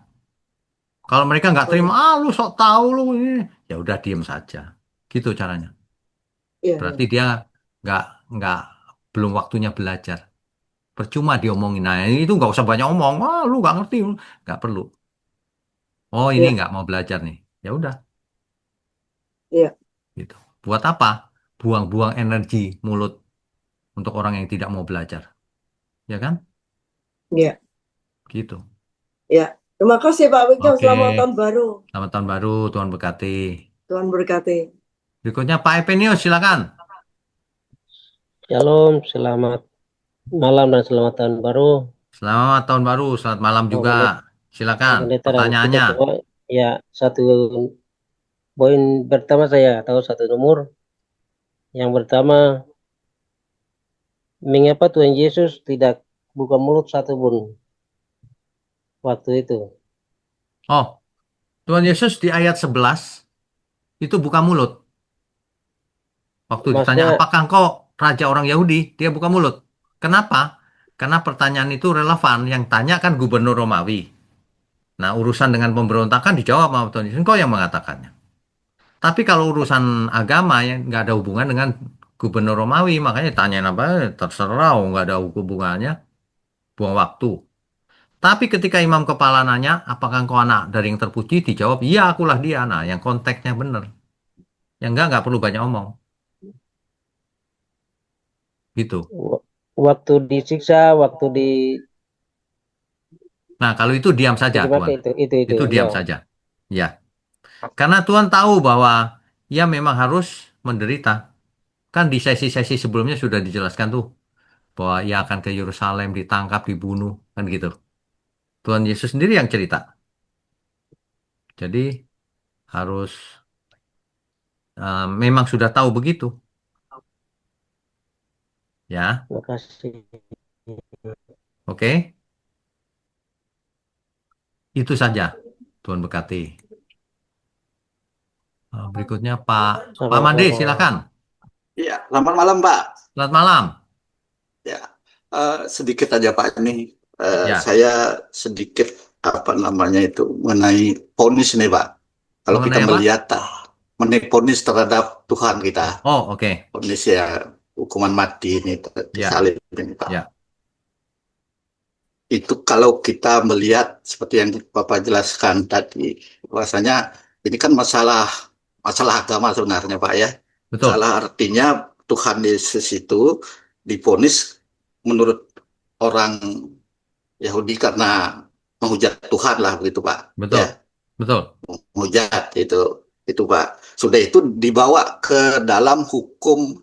Kalau mereka nggak Oh terima, iya, lu sok tahu lu ini, ya udah diem saja. Gitu caranya. iya, Berarti iya, dia nggak nggak belum waktunya belajar. Percuma diomongin. Nah, itu nggak usah banyak omong. Wah, lu nggak ngerti, nggak perlu. Oh, ini iya, nggak mau belajar nih. Ya udah, iya, gitu. Buat apa? Buang-buang energi mulut untuk orang yang tidak mau belajar, ya kan? iya, Gitu. iya. Terima kasih Pak Wigyo. Oke. Selamat tahun baru. Selamat tahun baru, Tuhan berkati. Tuhan berkati. Berikutnya Pak Epenius, silakan. Shalom, selamat malam dan selamat tahun baru. Selamat tahun baru, selamat malam Pak juga. Silakan Pendeta dan kita pertanyaannya. semua. Ya, satu poin pertama saya tahu satu nomor. Yang pertama, mengapa Tuhan Yesus tidak buka mulut satu pun waktu itu? Oh, Tuhan Yesus di ayat 11 itu buka mulut. Waktu ditanya, Maksudnya, apakah engkau raja orang Yahudi? Dia buka mulut. Kenapa? Karena pertanyaan itu relevan. Yang tanya kan gubernur Romawi. Nah, urusan dengan pemberontakan dijawab sama Tuhan Yesus. Engkau yang mengatakannya. Tapi kalau urusan agama yang nggak ada hubungan dengan gubernur Romawi, makanya tanyain apa, terserah, nggak ada hubungannya, buang waktu. Tapi ketika imam kepala nanya, apakah engkau anak dari yang terpuji? Dijawab, iya akulah dia. Nah, yang konteksnya benar. Yang nggak perlu banyak omong. Gitu. waktu disiksa, waktu di Nah, kalau itu diam saja, mati Tuhan. itu Itu diam ya. saja. Ya. Karena Tuhan tahu bahwa ia memang harus menderita. Kan di sesi-sesi sebelumnya sudah dijelaskan tuh. Bahwa ia akan ke Yerusalem, ditangkap, dibunuh. Kan gitu. Tuhan Yesus sendiri yang cerita. Jadi harus memang sudah tahu begitu. Ya, Terima kasih. oke. Itu saja. Tuhan berkati. Berikutnya Pak Made, Sama-sama. silakan. Ya, selamat malam Pak. Selamat malam. Ya, sedikit aja Pak ini. Ya. Saya sedikit apa namanya itu mengenai vonis nih Pak. Kalau kita Mengenai apa? melihat mengenai vonis terhadap Tuhan kita, Oh, oke. vonis ya hukuman mati ini Ya. salib ini Pak. Ya. Itu kalau kita melihat seperti yang Bapak jelaskan tadi, bahwasanya ini kan masalah agama sebenarnya Pak ya. Betul. Salah artinya Tuhan Yesus itu divonis menurut orang Yahudi karena menghujat Tuhan lah begitu Pak. Betul. Ya, Betul. menghujat itu Pak. Sudah itu dibawa ke dalam hukum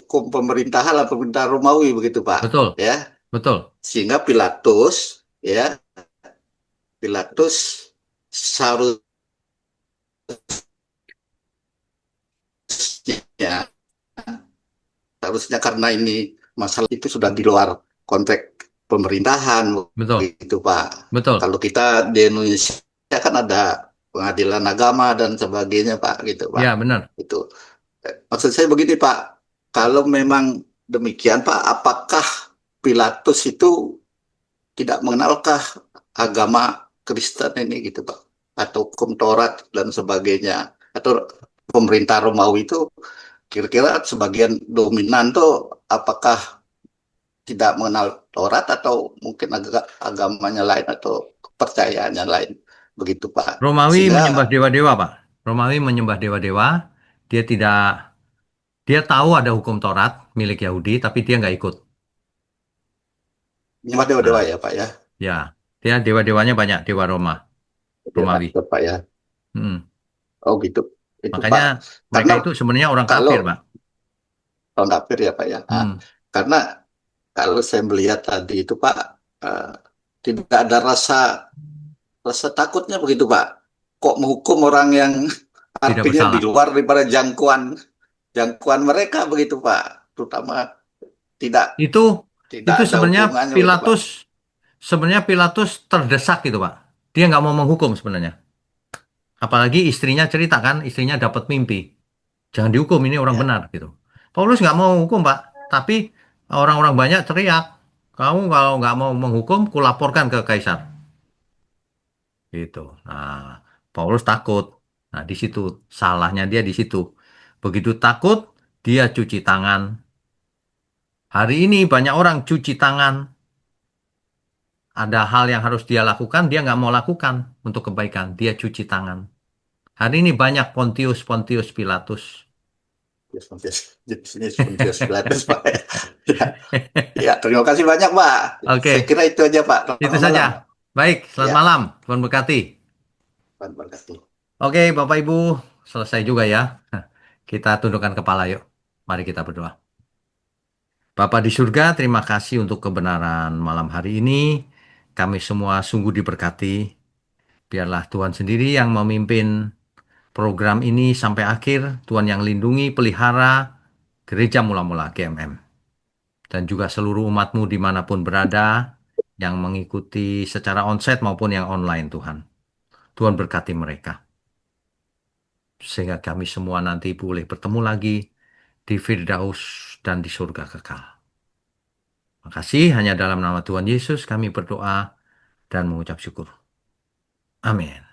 pemerintahan lah pemerintahan Romawi begitu Pak. Betul. Ya, Betul. sehingga Pilatus seharusnya karena ini masalah itu sudah di luar konteks pemerintahan Betul. begitu Pak. Betul. Kalau kita di Indonesia kan ada pengadilan agama dan sebagainya Pak gitu Pak. Ya, benar. Itu maksud saya begini Pak, kalau memang demikian Pak, apakah Pilatus itu tidak mengenalkah agama Kristen ini gitu Pak, atau hukum Taurat dan sebagainya, atau pemerintah Romawi itu kira-kira sebagian dominan tuh apakah tidak mengenal Taurat atau mungkin agamanya lain atau kepercayaannya lain begitu Pak. Romawi Sehingga menyembah dewa-dewa, Pak. Romawi menyembah dewa-dewa. Dia tahu ada hukum Taurat milik Yahudi, tapi dia nggak ikut. menyembah dewa-dewa Nah, ya Pak ya. ya, dia dewa-dewanya banyak, dewa Romawi. Pak ya. Hmm. Oh gitu. Itu Makanya Pak. mereka Karena itu sebenarnya orang kalau kafir, Pak. orang kafir ya Pak ya. Nah, Hmm. karena kalau saya melihat tadi itu Pak, tidak ada rasa takutnya begitu Pak. Kok menghukum orang yang Tidak artinya di bersalah. luar daripada jangkauan mereka begitu Pak. Terutama tidak Itu ada sebenarnya hubungannya begitu, Pak. Pilatus terdesak gitu, Pak. Dia nggak mau menghukum sebenarnya. Apalagi istrinya cerita kan, istrinya dapat mimpi. Jangan dihukum, ini orang Ya. benar gitu. Paulus nggak mau hukum, Pak. Tapi orang-orang banyak teriak, kamu kalau nggak mau menghukum, kulaporkan ke kaisar. Gitu. Nah, Paulus takut. Nah, di situ salahnya dia di situ. Begitu takut, dia cuci tangan. Hari ini banyak orang cuci tangan. Ada hal yang harus dia lakukan, dia nggak mau lakukan untuk kebaikan. Dia cuci tangan. Hari ini banyak Pontius Pilatus. Pontius Pilatus Pak. Ya, terima kasih banyak Pak. Oke. Saya kira itu aja Pak. Itu Selamat saja. malam. Baik, selamat Ya. malam. Tuhan berkati. Terima kasih. Oke, Bapak Ibu, selesai juga ya. Kita tundukkan kepala yuk. Mari kita berdoa. Bapa di surga, terima kasih untuk kebenaran malam hari ini. Kami semua sungguh diberkati. Biarlah Tuhan sendiri yang memimpin program ini sampai akhir. Tuhan yang lindungi, pelihara gereja mula-mula GMM. Dan juga seluruh umatmu dimanapun berada, yang mengikuti secara onsite maupun yang online Tuhan. Tuhan berkati mereka. Sehingga kami semua nanti boleh bertemu lagi di Firdaus dan di surga kekal. Makasih, hanya dalam nama Tuhan Yesus kami berdoa dan mengucap syukur. Amin.